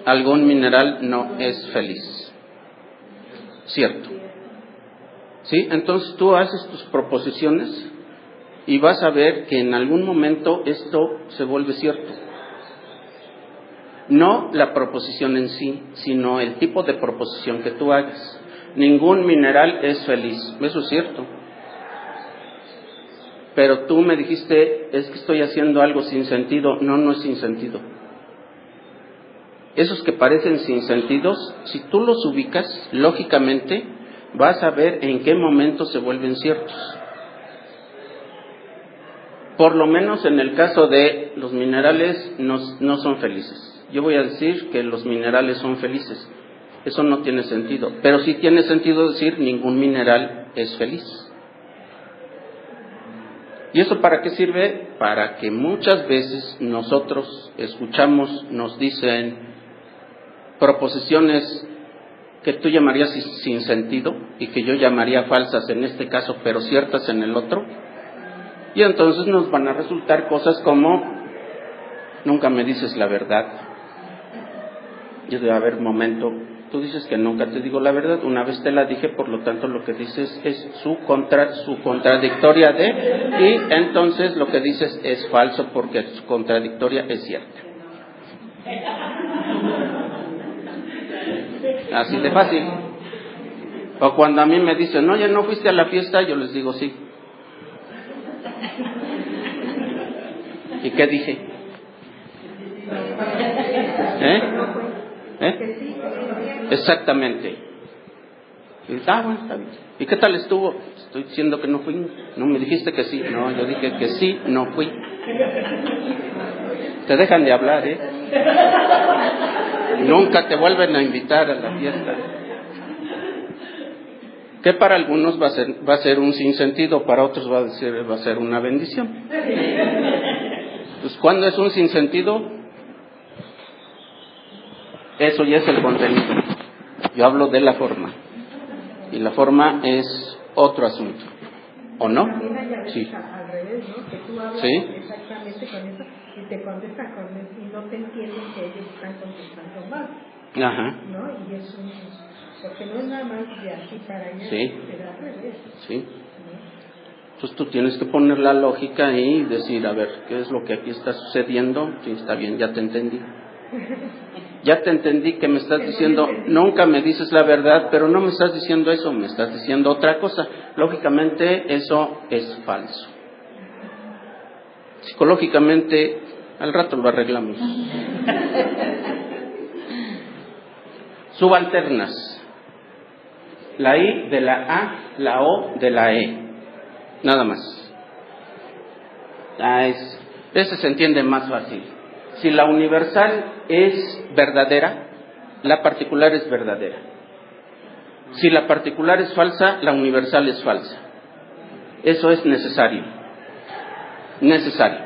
¿Algún mineral no es feliz? ¿Cierto? ¿Sí? Entonces tú haces tus proposiciones y vas a ver que en algún momento esto se vuelve cierto. No la proposición en sí, sino el tipo de proposición que tú hagas. Ningún mineral es feliz, eso es cierto. Pero tú me dijiste, es que estoy haciendo algo sin sentido. No, no es sin sentido. Esos que parecen sin sentidos, si tú los ubicas, lógicamente, vas a ver en qué momento se vuelven ciertos. Por lo menos en el caso de los minerales no son felices. Yo voy a decir que los minerales son felices. Eso no tiene sentido. Pero sí tiene sentido decir ningún mineral es feliz. ¿Y eso para qué sirve? Para que muchas veces nosotros escuchamos, nos dicen proposiciones que tú llamarías sin sentido y que yo llamaría falsas en este caso, pero ciertas en el otro. Y entonces nos van a resultar cosas como, nunca me dices la verdad. Yo digo, a ver, momento, tú dices que nunca te digo la verdad, una vez te la dije, por lo tanto lo que dices es su contradictoria de, y entonces lo que dices es falso porque su contradictoria es cierta. Así de fácil. O cuando a mí me dicen, oye, ¿no fuiste a la fiesta? Yo les digo, sí. ¿Y qué dije? Exactamente. Y, bueno, está bien. ¿Y qué tal estuvo? Estoy diciendo que no fui. No me dijiste que sí. No, yo dije que sí, no fui. Te dejan de hablar, Nunca te vuelven a invitar a la fiesta. Que para algunos va a ser un sinsentido, para otros va a ser una bendición. Pues ¿cuándo es un sinsentido? Eso ya es el contenido. Yo hablo de la forma. Y la forma es otro asunto. ¿O no? Sí. Al revés, ¿no? Que tú hablas exactamente con eso y te contestan con eso y no te entienden que ellos están contestando mal. Ajá. ¿No? Y eso, porque no es nada más de aquí para allá, Sí. pero al revés. Sí. Entonces tú tienes que poner la lógica y decir, a ver, ¿qué es lo que aquí está sucediendo? Sí, está bien, ya te entendí. Ya te entendí que me estás diciendo, nunca me dices la verdad, pero no me estás diciendo eso, me estás diciendo otra cosa. Lógicamente eso es falso. Psicológicamente, al rato lo arreglamos. Subalternas. La I de la A, la O de la E. Nada más. Ese se entiende más fácil. Si la universal es verdadera, la particular es verdadera. Si la particular es falsa, la universal es falsa. Eso es necesario. Necesario.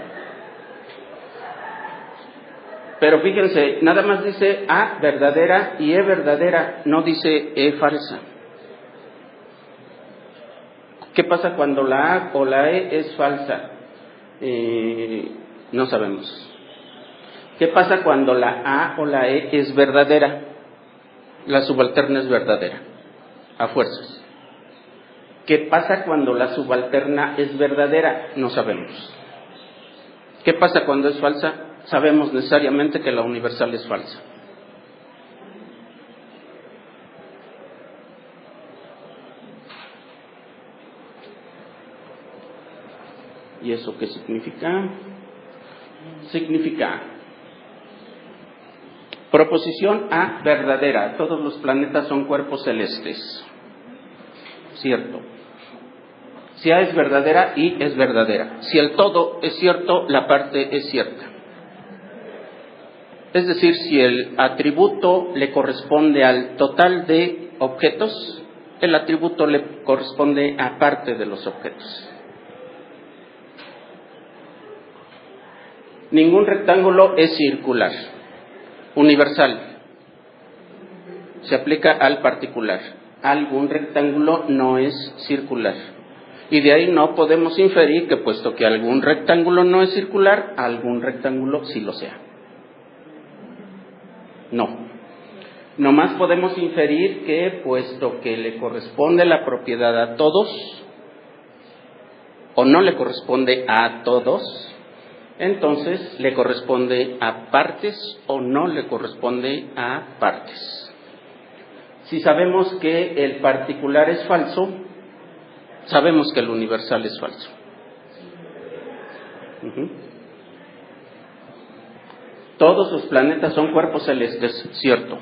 Pero fíjense, nada más dice A verdadera y E verdadera, no dice E falsa. ¿Qué pasa cuando la A o la E es falsa? No sabemos. ¿Qué pasa cuando la A o la E es verdadera? La subalterna es verdadera, a fuerzas. ¿Qué pasa cuando la subalterna es verdadera? No sabemos. ¿Qué pasa cuando es falsa? Sabemos necesariamente que la universal es falsa. ¿Y eso qué significa? Significa proposición A verdadera. Todos los planetas son cuerpos celestes. Cierto. Si A es verdadera, I es verdadera. Si el todo es cierto, la parte es cierta. Es decir, si el atributo le corresponde al total de objetos, el atributo le corresponde a parte de los objetos. Ningún rectángulo es circular. Universal. Se aplica al particular. Algún rectángulo no es circular. Y de ahí no podemos inferir que puesto que algún rectángulo no es circular, algún rectángulo sí lo sea. No. Nomás podemos inferir que puesto que le corresponde la propiedad a todos, o no le corresponde a todos, entonces le corresponde a partes o no le corresponde a partes. Si sabemos que el particular es falso, sabemos que el universal es falso. Todos los planetas son cuerpos celestes, cierto.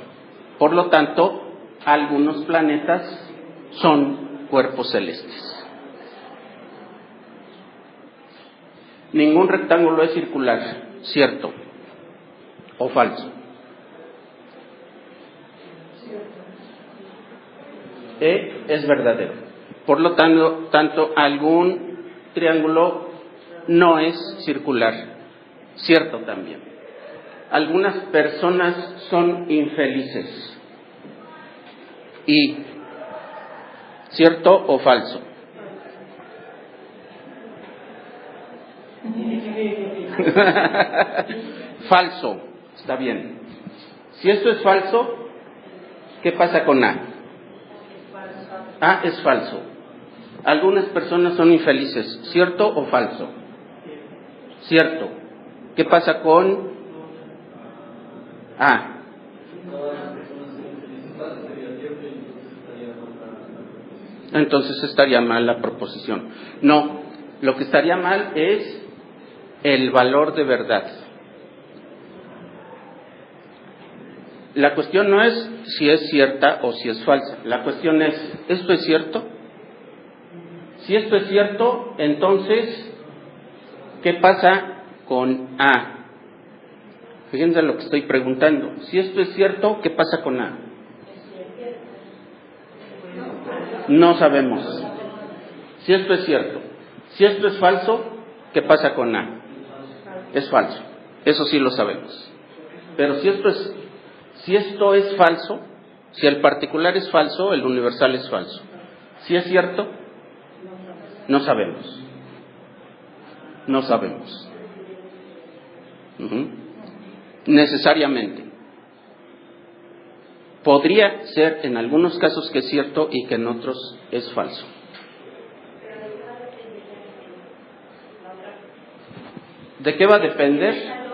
Por lo tanto, algunos planetas son cuerpos celestes. Ningún rectángulo es circular, cierto o falso. E es verdadero. Por lo tanto, algún triángulo no es circular, cierto también. Algunas personas son infelices. Y cierto o falso. Falso, está bien. Si esto es falso, ¿qué pasa con A? A es falso. Algunas personas son infelices, ¿cierto o falso? Cierto. ¿Qué pasa con A? Entonces estaría mal la proposición. No, lo que estaría mal es el valor de verdad. La cuestión no es si es cierta o si es falsa. La cuestión es, ¿esto es cierto? Si esto es cierto, entonces, ¿qué pasa con A? Fíjense lo que estoy preguntando. Si esto es cierto, ¿qué pasa con A? No sabemos. Si esto es cierto. Si esto es falso, ¿qué pasa con A? Es falso. Eso sí lo sabemos. Pero si esto es falso, si el particular es falso, el universal es falso. Si es cierto, no sabemos. No sabemos. Necesariamente. Podría ser en algunos casos que es cierto y que en otros es falso. ¿De qué va a depender?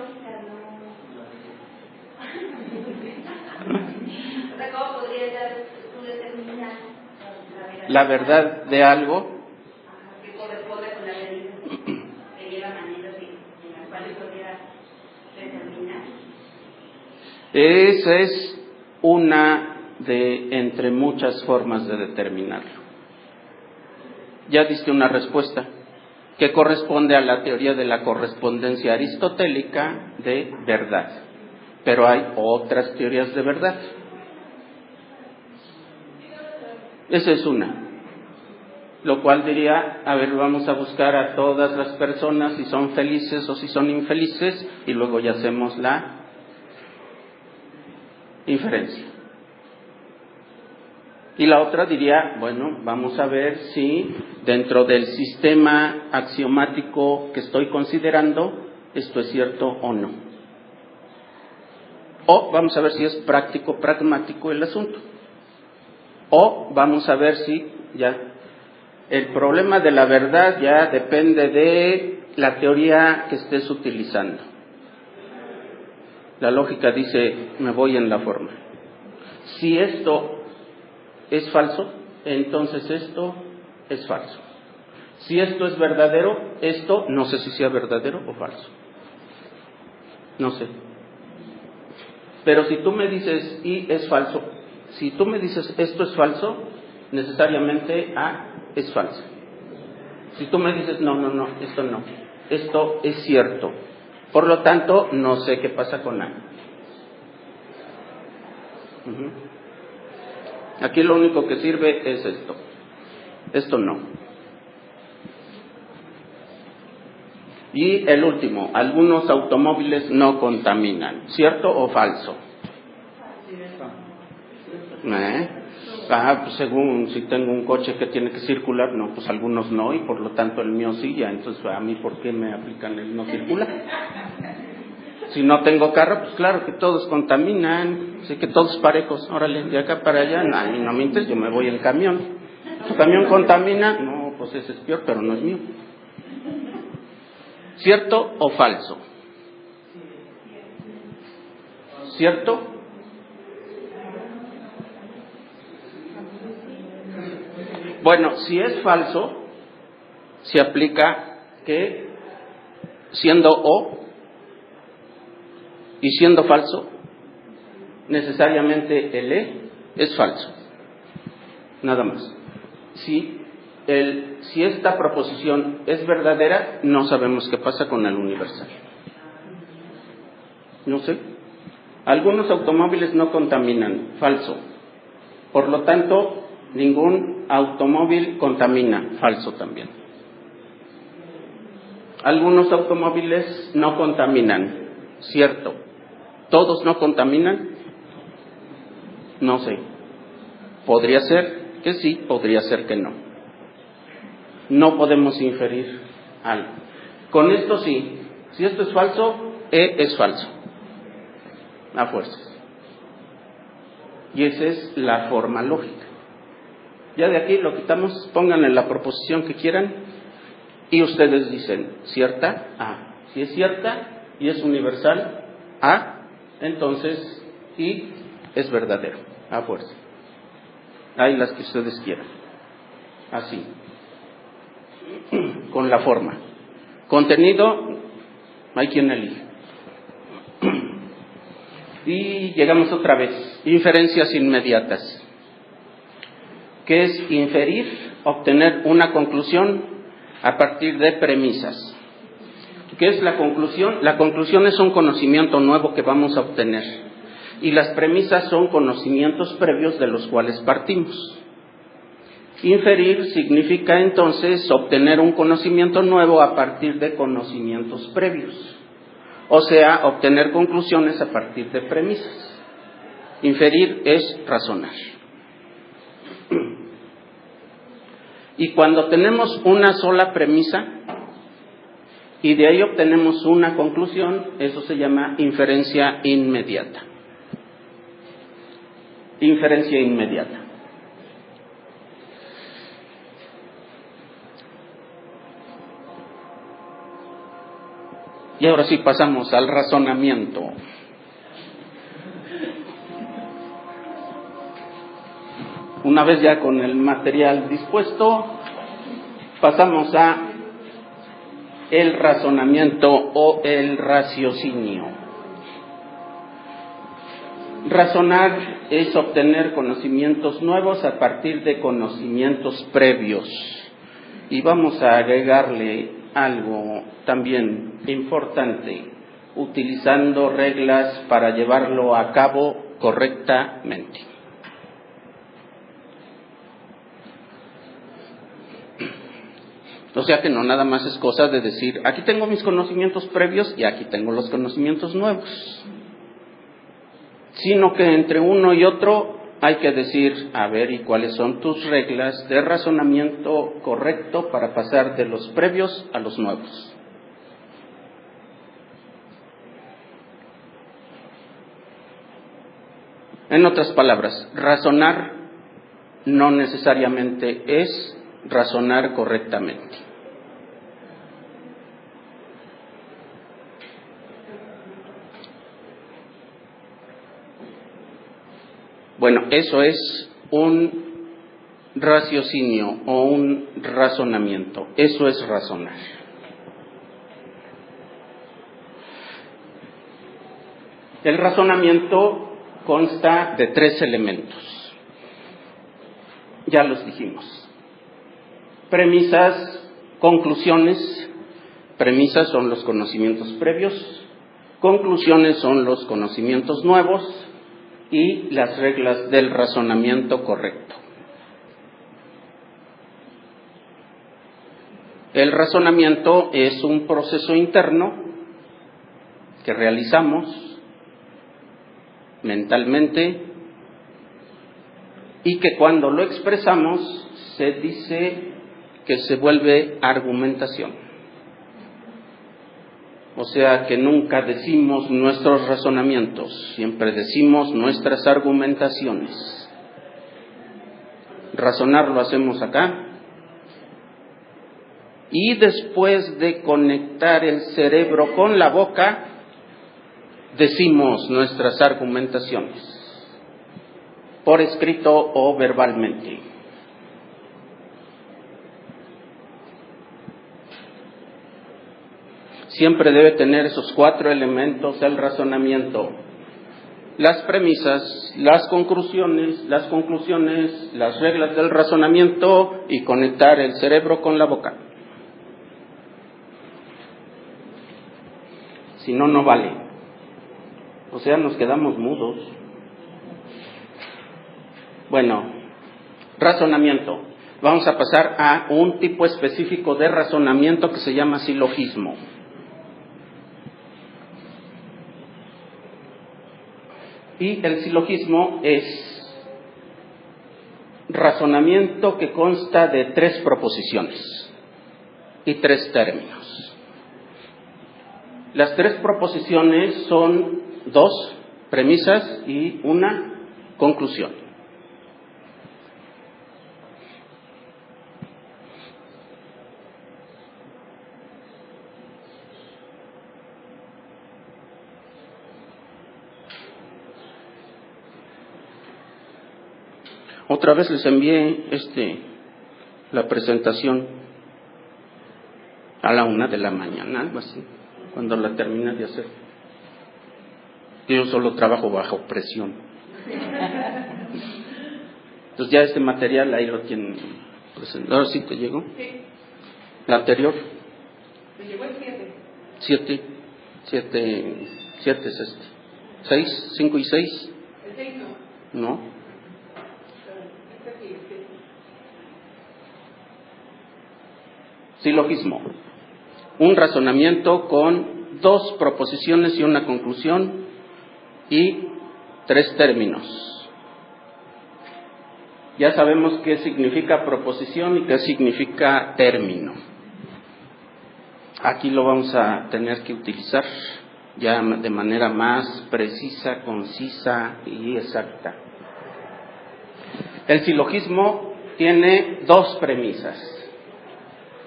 La verdad de algo que corresponde con la verdad que lleva maneras en las cuales podría determinar. Esa es una de entre muchas formas de determinarlo. Ya diste una respuesta que corresponde a la teoría de la correspondencia aristotélica de verdad, pero hay otras teorías de verdad. Esa es una. Lo cual diría, a ver, vamos a buscar a todas las personas si son felices o si son infelices y luego ya hacemos la inferencia. Y la otra diría, bueno, vamos a ver si dentro del sistema axiomático que estoy considerando, esto es cierto o no. O vamos a ver si es práctico, pragmático el asunto. O vamos a ver si ya el problema de la verdad ya depende de la teoría que estés utilizando. La lógica dice, me voy en la forma. Si esto es falso, entonces esto es falso. Si esto es verdadero, esto no sé si sea verdadero o falso. No sé. Pero si tú me dices y es falso, si tú me dices esto es falso, necesariamente A es falso. Si tú me dices no, esto no, esto es cierto. Por lo tanto, no sé qué pasa con A. Aquí lo único que sirve es esto. Esto no. Y el último, algunos automóviles no contaminan. ¿Cierto o falso? Pues según si tengo un coche que tiene que circular, no, pues algunos no, y por lo tanto el mío sí, ya, entonces a mí ¿por qué me aplican el no circula? Si no tengo carro, pues claro que todos contaminan, así que todos parejos, órale, de acá para allá, no me interesa, yo me voy en camión. ¿Tu camión contamina? No, pues ese es peor, pero no es mío. ¿Cierto o falso? ¿Cierto? Bueno, si es falso, se aplica que siendo O y siendo falso, necesariamente el E es falso. Nada más. Si esta proposición es verdadera, no sabemos qué pasa con el universal. No sé. Algunos automóviles no contaminan. Falso. Por lo tanto, ningún automóvil contamina. Falso también. Algunos automóviles no contaminan. Cierto. ¿Todos no contaminan? No sé. Podría ser que sí, podría ser que no. No podemos inferir algo. Con esto sí. Si esto es falso, E es falso. A fuerzas. Y esa es la forma lógica. Ya de aquí lo quitamos, pónganle la proposición que quieran y ustedes dicen, ¿cierta? A. Si es cierta y es universal, A, entonces y es verdadero. A fuerza. Hay las que ustedes quieran. Así. Con la forma. Contenido, hay quien elige. Y llegamos otra vez. Inferencias inmediatas. ¿Qué es inferir? Obtener una conclusión a partir de premisas. ¿Qué es la conclusión? La conclusión es un conocimiento nuevo que vamos a obtener. Y las premisas son conocimientos previos de los cuales partimos. Inferir significa entonces obtener un conocimiento nuevo a partir de conocimientos previos. O sea, obtener conclusiones a partir de premisas. Inferir es razonar. Y cuando tenemos una sola premisa y de ahí obtenemos una conclusión, eso se llama inferencia inmediata. Inferencia inmediata. Y ahora sí pasamos al razonamiento. Una vez ya con el material dispuesto, pasamos a el razonamiento o el raciocinio. Razonar es obtener conocimientos nuevos a partir de conocimientos previos. Y vamos a agregarle algo también importante, utilizando reglas para llevarlo a cabo correctamente. O sea que no nada más es cosa de decir, aquí tengo mis conocimientos previos y aquí tengo los conocimientos nuevos. sino que entre uno y otro hay que decir, a ver, ¿y cuáles son tus reglas de razonamiento correcto para pasar de los previos a los nuevos? En otras palabras, razonar no necesariamente es razonar correctamente. Bueno, eso es un raciocinio o un razonamiento. Eso es razonar. El razonamiento consta de 3 elementos. Ya los dijimos. Premisas, conclusiones. Premisas son los conocimientos previos. Conclusiones son los conocimientos nuevos. Y las reglas del razonamiento correcto. El razonamiento es un proceso interno que realizamos mentalmente y que cuando lo expresamos se dice que se vuelve argumentación. O sea que nunca decimos nuestros razonamientos, siempre decimos nuestras argumentaciones. Razonar lo hacemos acá. Y después de conectar el cerebro con la boca, decimos nuestras argumentaciones, por escrito o verbalmente. Siempre debe tener esos 4 elementos el razonamiento: las premisas, las conclusiones, las reglas del razonamiento y conectar el cerebro con la boca. Si no, no vale. O sea, nos quedamos mudos. Bueno, razonamiento. Vamos a pasar a un tipo específico de razonamiento que se llama silogismo. Y el silogismo es razonamiento que consta de 3 proposiciones y 3 términos. Las 3 proposiciones son 2 premisas y 1 conclusión. Otra vez les envié la presentación a la 1 de la mañana, algo así, cuando la termine de hacer. Yo solo trabajo bajo presión. Entonces ya este material ahí lo tienen presentado. ¿Ahora sí te llegó? Sí. ¿La anterior? Me llegó el 7. 7 es este. 6, 5 y 6. El 6 no. No. Este sí, el 7. Silogismo. Un razonamiento con 2 proposiciones y 1 conclusión y 3 términos. Ya sabemos qué significa proposición y qué significa término. Aquí lo vamos a tener que utilizar ya de manera más precisa, concisa y exacta. El silogismo tiene 2 premisas: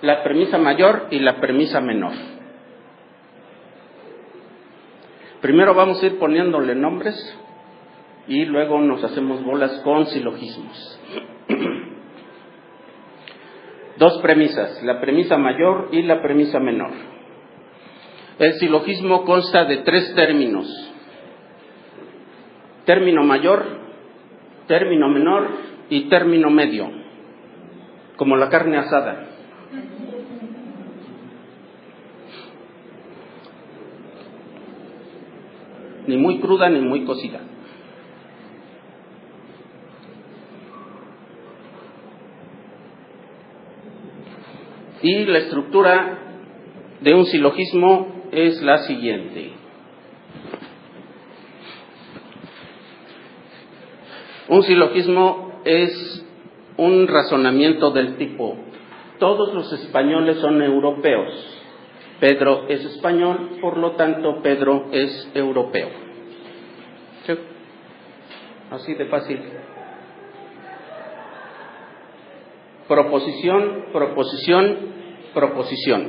la premisa mayor y la premisa menor. Primero vamos a ir poniéndole nombres y luego nos hacemos bolas con silogismos. 2 premisas, la premisa mayor y la premisa menor. El silogismo consta de 3 términos: término mayor, término menor y término medio, como la carne asada. Ni muy cruda ni muy cocida. Y la estructura de un silogismo es la siguiente. Un silogismo es un razonamiento del tipo: todos los españoles son europeos. Pedro es español, por lo tanto Pedro es europeo. ¿Sí? Así de fácil. Proposición, proposición, proposición.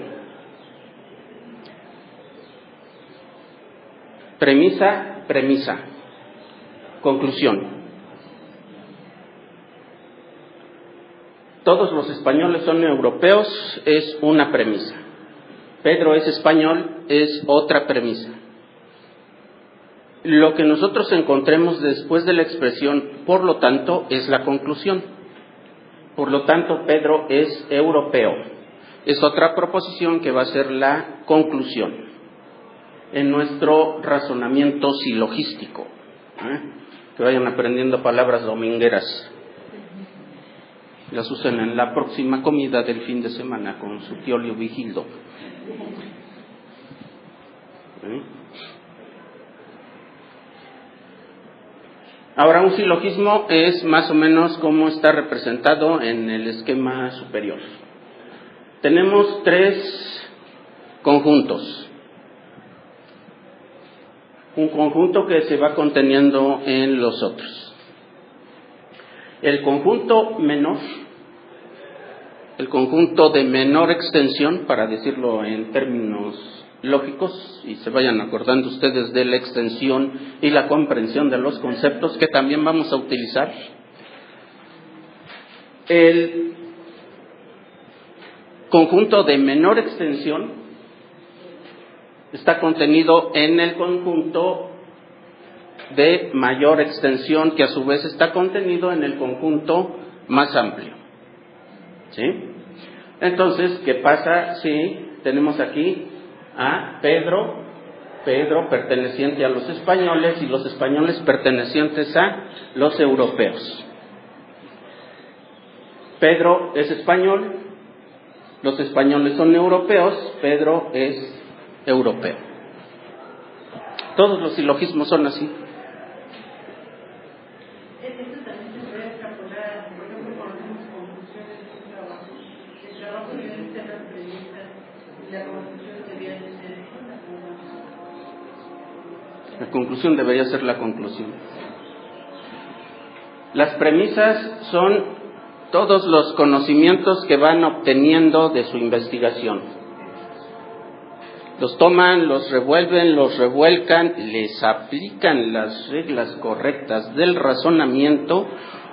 Premisa, premisa. Conclusión. Todos los españoles son europeos es una premisa. Pedro es español es otra premisa. Lo que nosotros encontremos después de la expresión, por lo tanto, es la conclusión. Por lo tanto, Pedro es europeo. Es otra proposición que va a ser la conclusión en nuestro razonamiento silogístico. Que vayan aprendiendo palabras domingueras. Las usen en la próxima comida del fin de semana con su tío Leovigildo. Ahora, un silogismo es más o menos como está representado en el esquema superior. Tenemos 3 conjuntos. Un conjunto que se va conteniendo en los otros. El conjunto menor, el conjunto de menor extensión, para decirlo en términos lógicos, y se vayan acordando ustedes de la extensión y la comprensión de los conceptos que también vamos a utilizar. El conjunto de menor extensión está contenido en el conjunto de mayor extensión, que a su vez está contenido en el conjunto más amplio. ¿Sí? Entonces, ¿qué pasa si tenemos aquí a Pedro perteneciente a los españoles y los españoles pertenecientes a los europeos? Pedro es español, los españoles son europeos, Pedro es europeo. Todos los silogismos son así. Esto también se puede extrapolar, por ejemplo, cuando hacemos conclusiones de un trabajo. El trabajo debe ser las premisas y la conclusión debería ser la conclusión. La conclusión debería ser la conclusión. Las premisas son todos los conocimientos que van obteniendo de su investigación. Los toman, los revuelven, los revuelcan, les aplican las reglas correctas del razonamiento,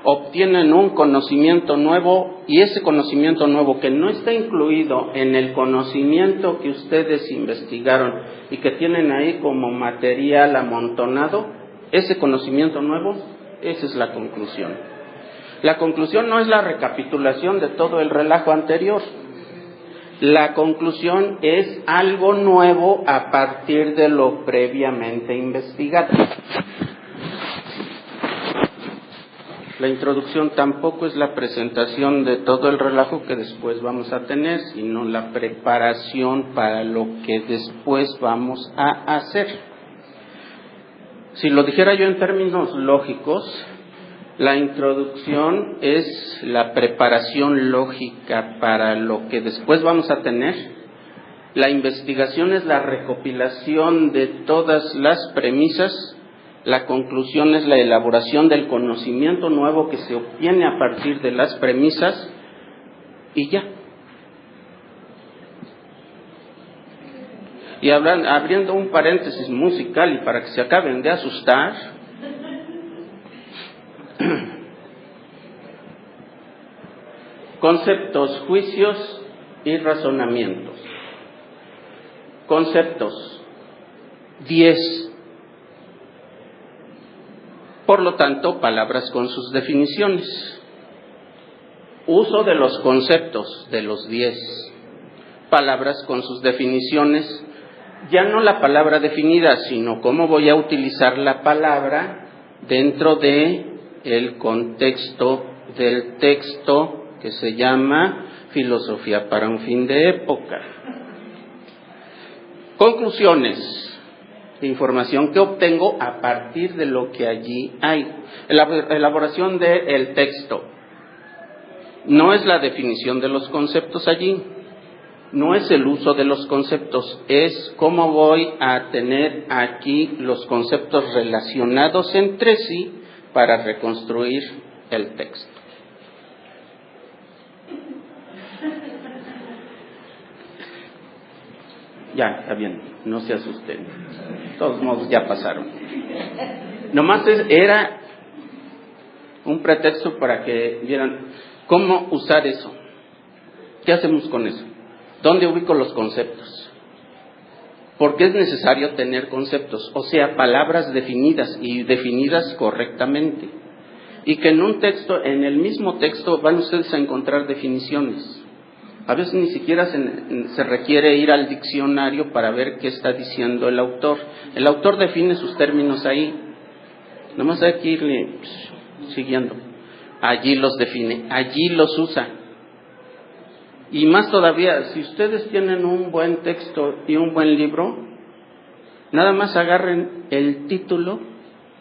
obtienen un conocimiento nuevo, y ese conocimiento nuevo que no está incluido en el conocimiento que ustedes investigaron y que tienen ahí como material amontonado, ese conocimiento nuevo, esa es la conclusión. La conclusión no es la recapitulación de todo el relajo anterior. La conclusión es algo nuevo a partir de lo previamente investigado. La introducción tampoco es la presentación de todo el relajo que después vamos a tener, sino la preparación para lo que después vamos a hacer. Si lo dijera yo en términos lógicos, la introducción es la preparación lógica para lo que después vamos a tener. La investigación es la recopilación de todas las premisas. La conclusión es la elaboración del conocimiento nuevo que se obtiene a partir de las premisas. Y ya. Y abriendo un paréntesis musical y para que se acaben de asustar, conceptos, juicios y razonamientos. Conceptos, 10. Por lo tanto, palabras con sus definiciones. Uso de los conceptos de los 10. Palabras con sus definiciones. Ya no la palabra definida, sino cómo voy a utilizar la palabra dentro de el contexto del texto que se llama Filosofía para un fin de época. Conclusiones. información que obtengo a partir de lo que allí hay. La elaboración del texto no es la definición de los conceptos allí, no es el uso de los conceptos, es cómo voy a tener aquí los conceptos relacionados entre sí para reconstruir el texto. Ya, está bien, no se asusten. De todos modos ya pasaron. Nomás era un pretexto para que vieran cómo usar eso. ¿Qué hacemos con eso? ¿Dónde ubico los conceptos? Porque es necesario tener conceptos, o sea, palabras definidas y definidas correctamente. Y que en un texto, en el mismo texto, van ustedes a encontrar definiciones. A veces ni siquiera se requiere ir al diccionario para ver qué está diciendo el autor. El autor define sus términos ahí. Nomás hay que irle siguiendo. Allí los define, allí los usa. Y más todavía, si ustedes tienen un buen texto y un buen libro, nada más agarren el título,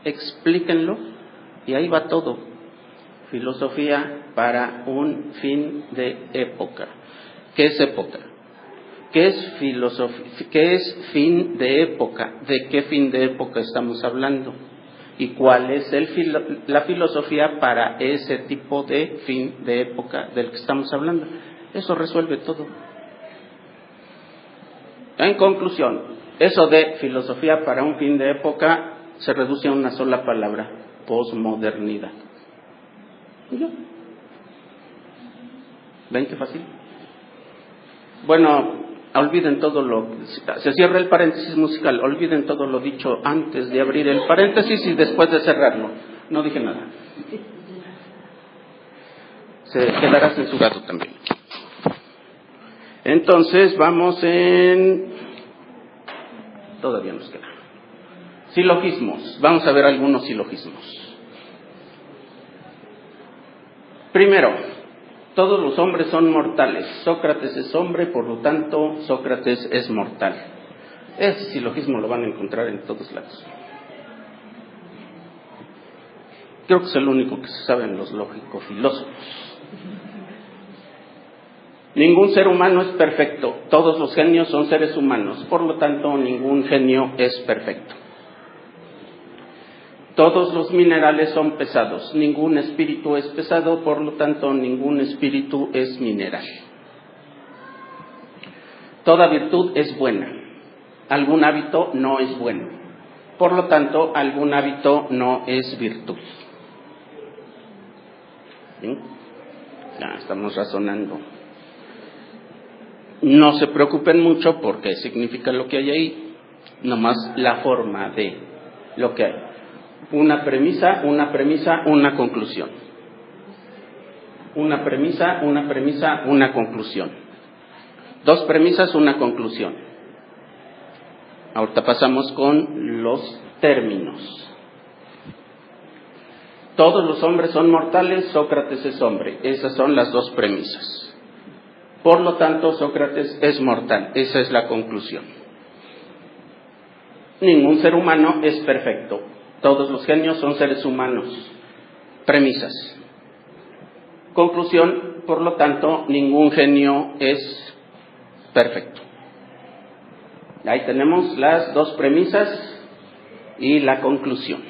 explíquenlo y ahí va todo. Filosofía para un fin de época. ¿Qué es época? ¿Qué es filosofía? ¿Qué es fin de época? ¿De qué fin de época estamos hablando? ¿Y cuál es la filosofía para ese tipo de fin de época del que estamos hablando? Eso resuelve todo. En conclusión, eso de filosofía para un fin de época se reduce a una sola palabra: posmodernidad. ¿Ya? ¿Ven qué fácil? Bueno, olviden todo se cierra el paréntesis musical, olviden todo lo dicho antes de abrir el paréntesis y después de cerrarlo. No dije nada. Se quedará censurado también. Entonces vamos todavía nos queda. Silogismos. Vamos a ver algunos silogismos. Primero, todos los hombres son mortales. Sócrates es hombre, por lo tanto, Sócrates es mortal. Ese silogismo lo van a encontrar en todos lados. Creo que es el único que se sabe en los lógico-filósofos. Ningún ser humano es perfecto. Todos los genios son seres humanos. Por lo tanto, ningún genio es perfecto. Todos los minerales son pesados. Ningún espíritu es pesado. Por lo tanto, ningún espíritu es mineral. Toda virtud es buena. Algún hábito no es bueno. Por lo tanto, algún hábito no es virtud. ¿Sí? Ya estamos razonando. No se preocupen mucho porque significa lo que hay ahí, nomás la forma de lo que hay. Una premisa, una conclusión. Una premisa, una conclusión. Dos premisas, una conclusión. Ahorita pasamos con los términos. Todos los hombres son mortales, Sócrates es hombre. Esas son las dos premisas. Por lo tanto, Sócrates es mortal. Esa es la conclusión. Ningún ser humano es perfecto. Todos los genios son seres humanos. Premisas. Conclusión, por lo tanto, ningún genio es perfecto. Ahí tenemos las dos premisas y la conclusión.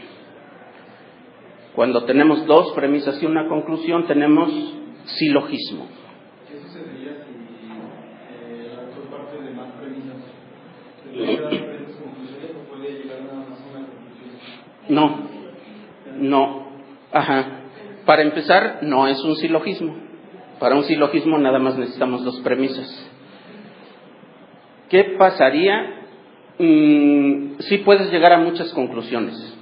Cuando tenemos dos premisas y una conclusión, tenemos silogismo. ¿Qué sucedería si la otra parte de más premisas? ¿Se puede dar diferentes conclusiones o puede llegar nada más a una conclusión? No. Ajá. Para empezar, no es un silogismo. Para un silogismo nada más necesitamos dos premisas. ¿Qué pasaría? Sí puedes llegar a muchas conclusiones.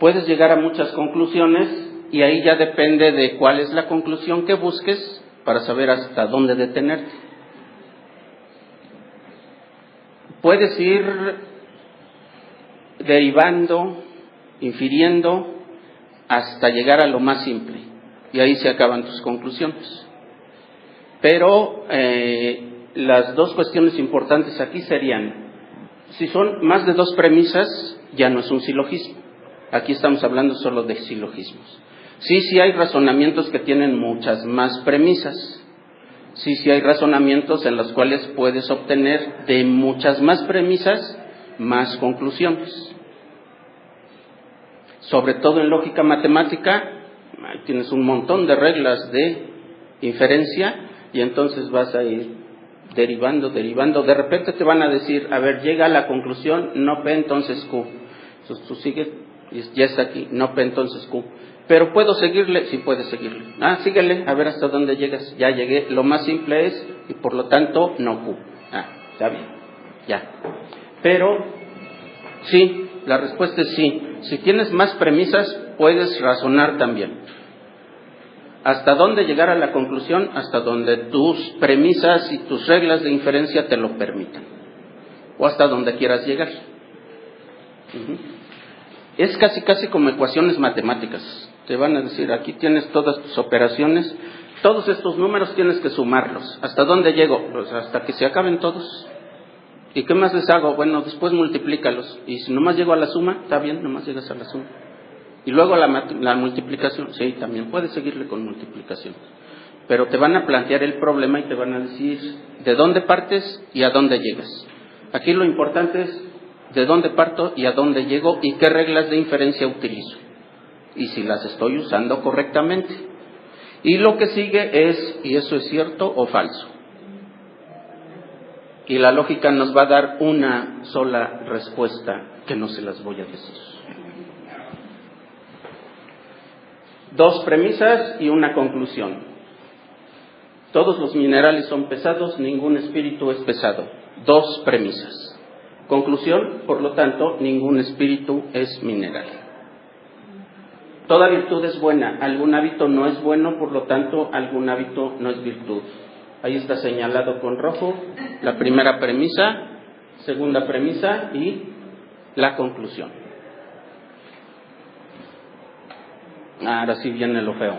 Puedes llegar a muchas conclusiones y ahí ya depende de cuál es la conclusión que busques para saber hasta dónde detenerte. Puedes ir derivando, infiriendo, hasta llegar a lo más simple y ahí se acaban tus conclusiones. Pero las dos cuestiones importantes aquí serían Si son más de 2 premisas, ya no es un silogismo. Aquí estamos hablando solo de silogismos. Sí hay razonamientos que tienen muchas más premisas. Sí hay razonamientos en los cuales puedes obtener de muchas más premisas más conclusiones. Sobre todo en lógica matemática, ahí tienes un montón de reglas de inferencia y entonces vas a ir derivando. De repente te van a decir, a ver, llega a la conclusión, no P, entonces Q. Entonces tú sigues, ya está aquí, no P, entonces Q. Pero ¿puedo seguirle? Sí puedes seguirle. Síguele, a ver hasta dónde llegas. Ya llegué, lo más simple es, y por lo tanto, no Q. Está bien, ya. Pero, sí, la respuesta es sí. Si tienes más premisas, puedes razonar también. ¿Hasta dónde llegar a la conclusión? Hasta donde tus premisas y tus reglas de inferencia te lo permitan. O hasta donde quieras llegar. Es casi como ecuaciones matemáticas. Te van a decir, aquí tienes todas tus operaciones, todos estos números tienes que sumarlos. ¿Hasta dónde llego? Pues hasta que se acaben todos. ¿Y qué más les hago? Bueno, después multiplícalos. Y si nomás llego a la suma, está bien, nomás llegas a la suma. Y luego la multiplicación, sí, también puedes seguirle con multiplicación. Pero te van a plantear el problema y te van a decir de dónde partes y a dónde llegas. Aquí lo importante es de dónde parto y a dónde llego y qué reglas de inferencia utilizo. Y si las estoy usando correctamente. Y lo que sigue es, ¿y eso es cierto o falso? Y la lógica nos va a dar una sola respuesta que no se las voy a decir. 2 premisas y una conclusión. Todos los minerales son pesados, ningún espíritu es pesado. 2 premisas. Conclusión, por lo tanto, ningún espíritu es mineral. Toda virtud es buena, algún hábito no es bueno, por lo tanto, algún hábito no es virtud. Ahí está señalado con rojo la primera premisa, segunda premisa y la conclusión. Ahora sí viene lo feo.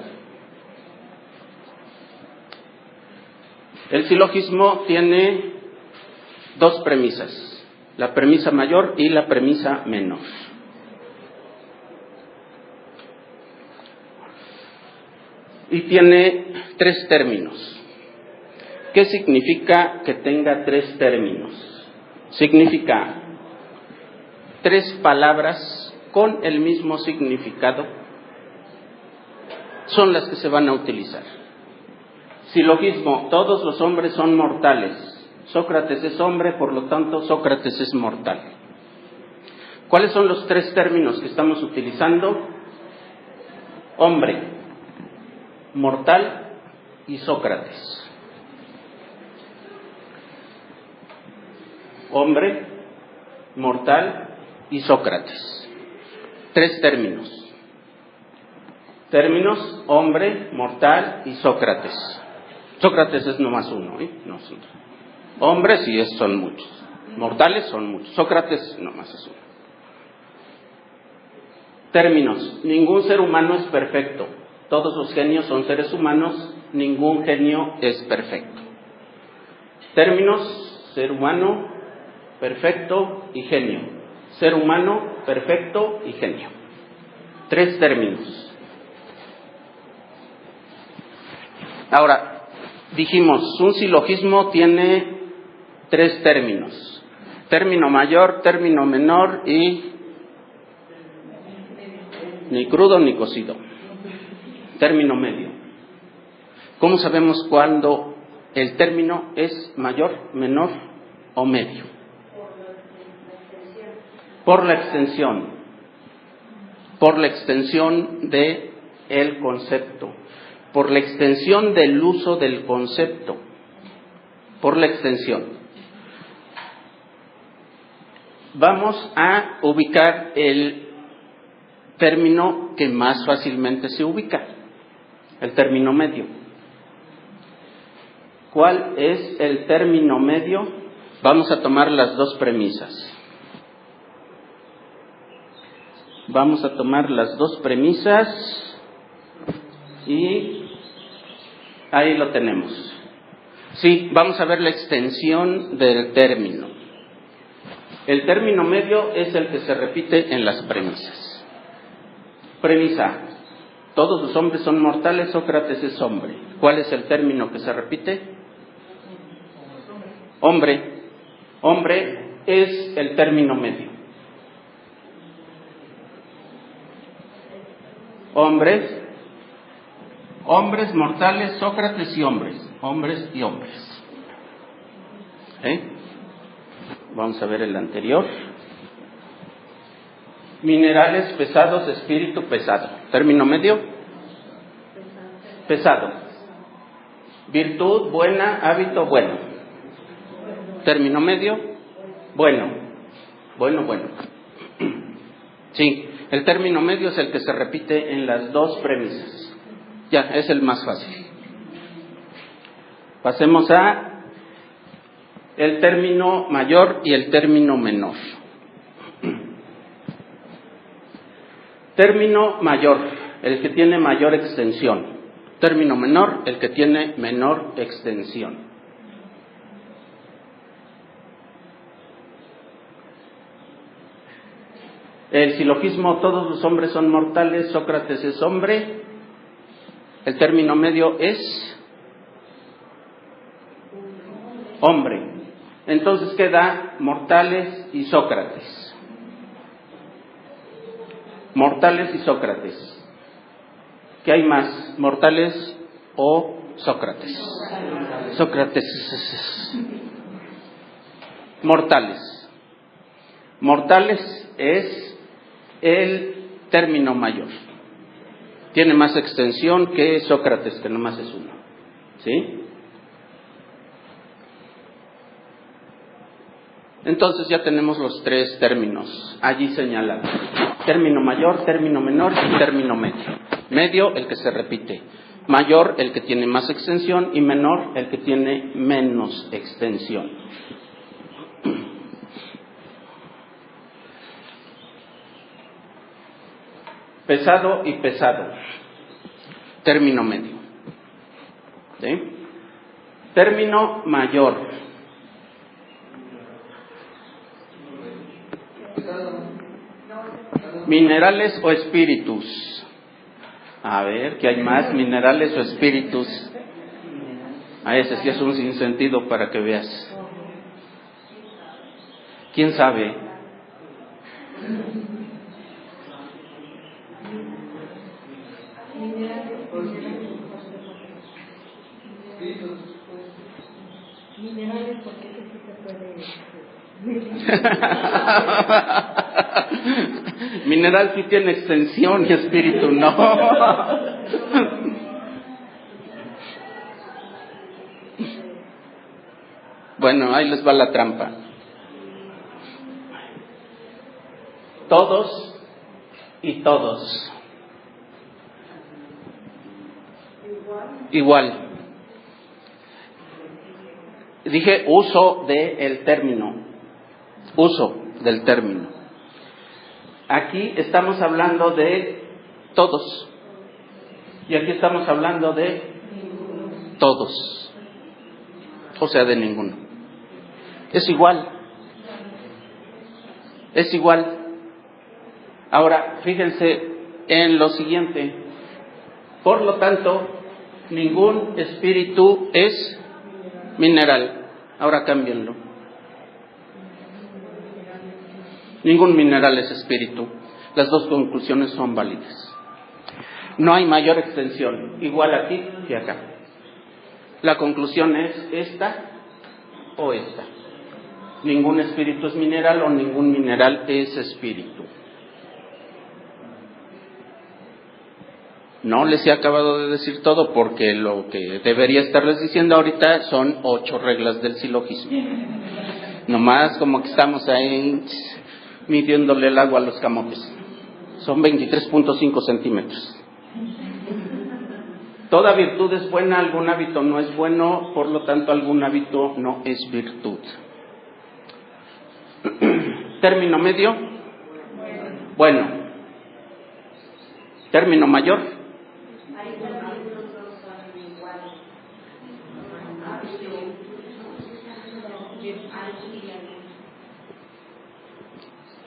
El silogismo tiene 2 premisas, la premisa mayor y la premisa menor. Y tiene 3 términos. ¿Qué significa que tenga 3 términos? Significa 3 palabras con el mismo significado son las que se van a utilizar. Silogismo, todos los hombres son mortales. Sócrates es hombre, por lo tanto Sócrates es mortal. ¿Cuáles son los 3 términos que estamos utilizando? Hombre, mortal y Sócrates. Hombre, mortal y Sócrates. 3 términos. Términos, hombre, mortal y Sócrates. Sócrates es nomás uno, no son. Hombres sí son muchos. Mortales son muchos. Sócrates nomás es uno. Términos, ningún ser humano es perfecto. Todos los genios son seres humanos, ningún genio es perfecto. Términos, ser humano, perfecto y genio. Ser humano, perfecto y genio. 3 términos. Ahora, dijimos, un silogismo tiene 3 términos. Término mayor, término menor y ni crudo ni cocido. Término medio. ¿Cómo sabemos cuándo el término es mayor, menor o medio? Por la extensión. Por la extensión de el concepto. Por la extensión del uso del concepto, por la extensión. Vamos a ubicar el término que más fácilmente se ubica, el término medio. ¿Cuál es el término medio? Vamos a tomar las 2 premisas. Vamos a tomar las 2 premisas. Y ahí lo tenemos. Sí, vamos a ver la extensión del término. El término medio es el que se repite en las premisas. Premisa A. Todos los hombres son mortales, Sócrates es hombre. ¿Cuál es el término que se repite? Hombre. Hombre es el término medio. Hombres mortales, Sócrates y hombres. Hombres y hombres. Vamos a ver el anterior. Minerales pesados, espíritu pesado. Término medio. Pesado. Virtud buena, hábito bueno. Término medio. Bueno. Sí, el término medio es el que se repite en las dos premisas. Ya, es el más fácil. Pasemos a el término mayor y el término menor. Término mayor, el que tiene mayor extensión. Término menor, el que tiene menor extensión. El silogismo, todos los hombres son mortales, Sócrates es hombre. El término medio es hombre. Entonces queda mortales y Sócrates. Mortales y Sócrates. ¿Qué hay más? ¿Mortales o Sócrates? Sócrates. Mortales. Mortales es el término mayor. Tiene más extensión que Sócrates, que nomás es uno. ¿Sí? Entonces ya tenemos los tres términos allí señalados. Término mayor, término menor y término medio. Medio, el que se repite. Mayor, el que tiene más extensión, y menor, el que tiene menos extensión. Pesado y pesado. Término medio. ¿Sí? Término mayor. Minerales o espíritus. A ver, ¿qué hay más? Minerales o espíritus. A ese sí es un sinsentido para que veas. ¿Quién sabe? Minerales, porque eso sí se puede. Mineral sí tiene extensión y espíritu no. Bueno, ahí les va la trampa. Todos y todos. Igual. Dije uso del término. Uso del término. Aquí estamos hablando de todos. Y aquí estamos hablando de todos. O sea, de ninguno. Es igual. Es igual. Ahora, fíjense en lo siguiente. Por lo tanto, ningún espíritu es mineral. Ahora cámbienlo. Ningún mineral es espíritu. Las dos conclusiones son válidas. No hay mayor extensión, igual aquí que acá. La conclusión es esta o esta. Ningún espíritu es mineral o ningún mineral es espíritu. No les he acabado de decir todo porque lo que debería estarles diciendo ahorita son 8 reglas del silogismo. Nomás como que estamos ahí midiéndole el agua a los camotes. Son 23.5 centímetros. Toda virtud es buena, algún hábito no es bueno, por lo tanto algún hábito no es virtud. Término medio. Bueno. Término mayor.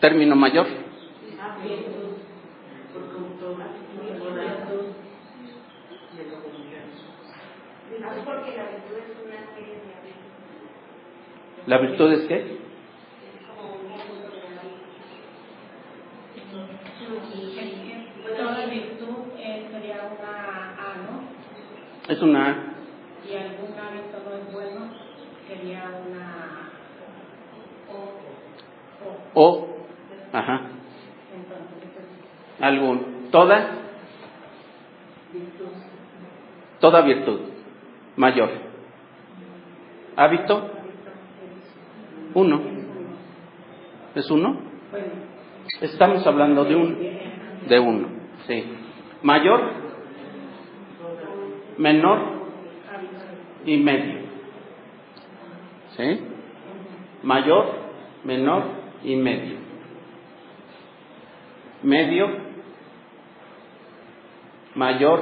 Término mayor. Porque la virtud es una serie de hábitos. ¿La virtud es qué? Es como un conjunto de hábitos. Toda virtud sería una A, ¿no? Es una A. Y algún hábito no es bueno, sería una O. Ajá. Entonces, Algún. Toda virtud. Mayor. Hábito. 1. ¿Es 1? bueno, Estamos hablando de uno. De 1. Sí. Mayor, menor y medio. ¿Sí? Mayor, menor y medio. Medio, mayor,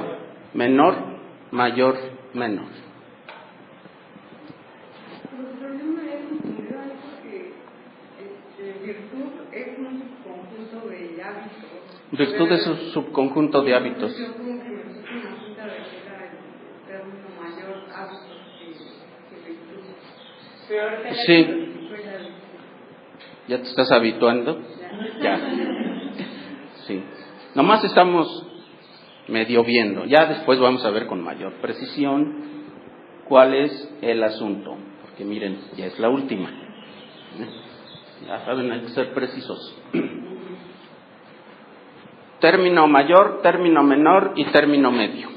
menor, mayor, menor. Pero yo me había confundido ahí porque virtud es un conjunto de hábitos. Virtud es un subconjunto de hábitos. Yo como que me puse una cinta de que era el término mayor hábitos que virtud. Pero ahorita Sí. pues, ¿Ya te estás habituando? Ya. Sí. Nomás estamos medio viendo. Ya después vamos a ver con mayor precisión cuál es el asunto. Porque miren, ya es la última. Ya saben, hay que ser precisos. Término mayor, término menor y término medio.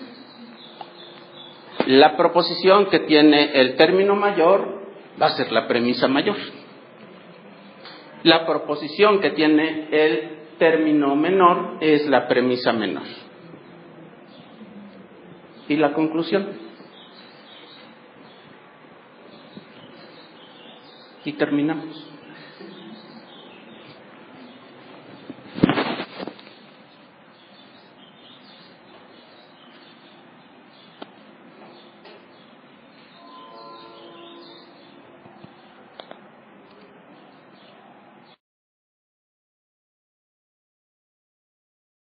La proposición que tiene el término mayor va a ser la premisa mayor. La proposición que tiene el término menor es la premisa menor. ¿Y la conclusión? Y terminamos.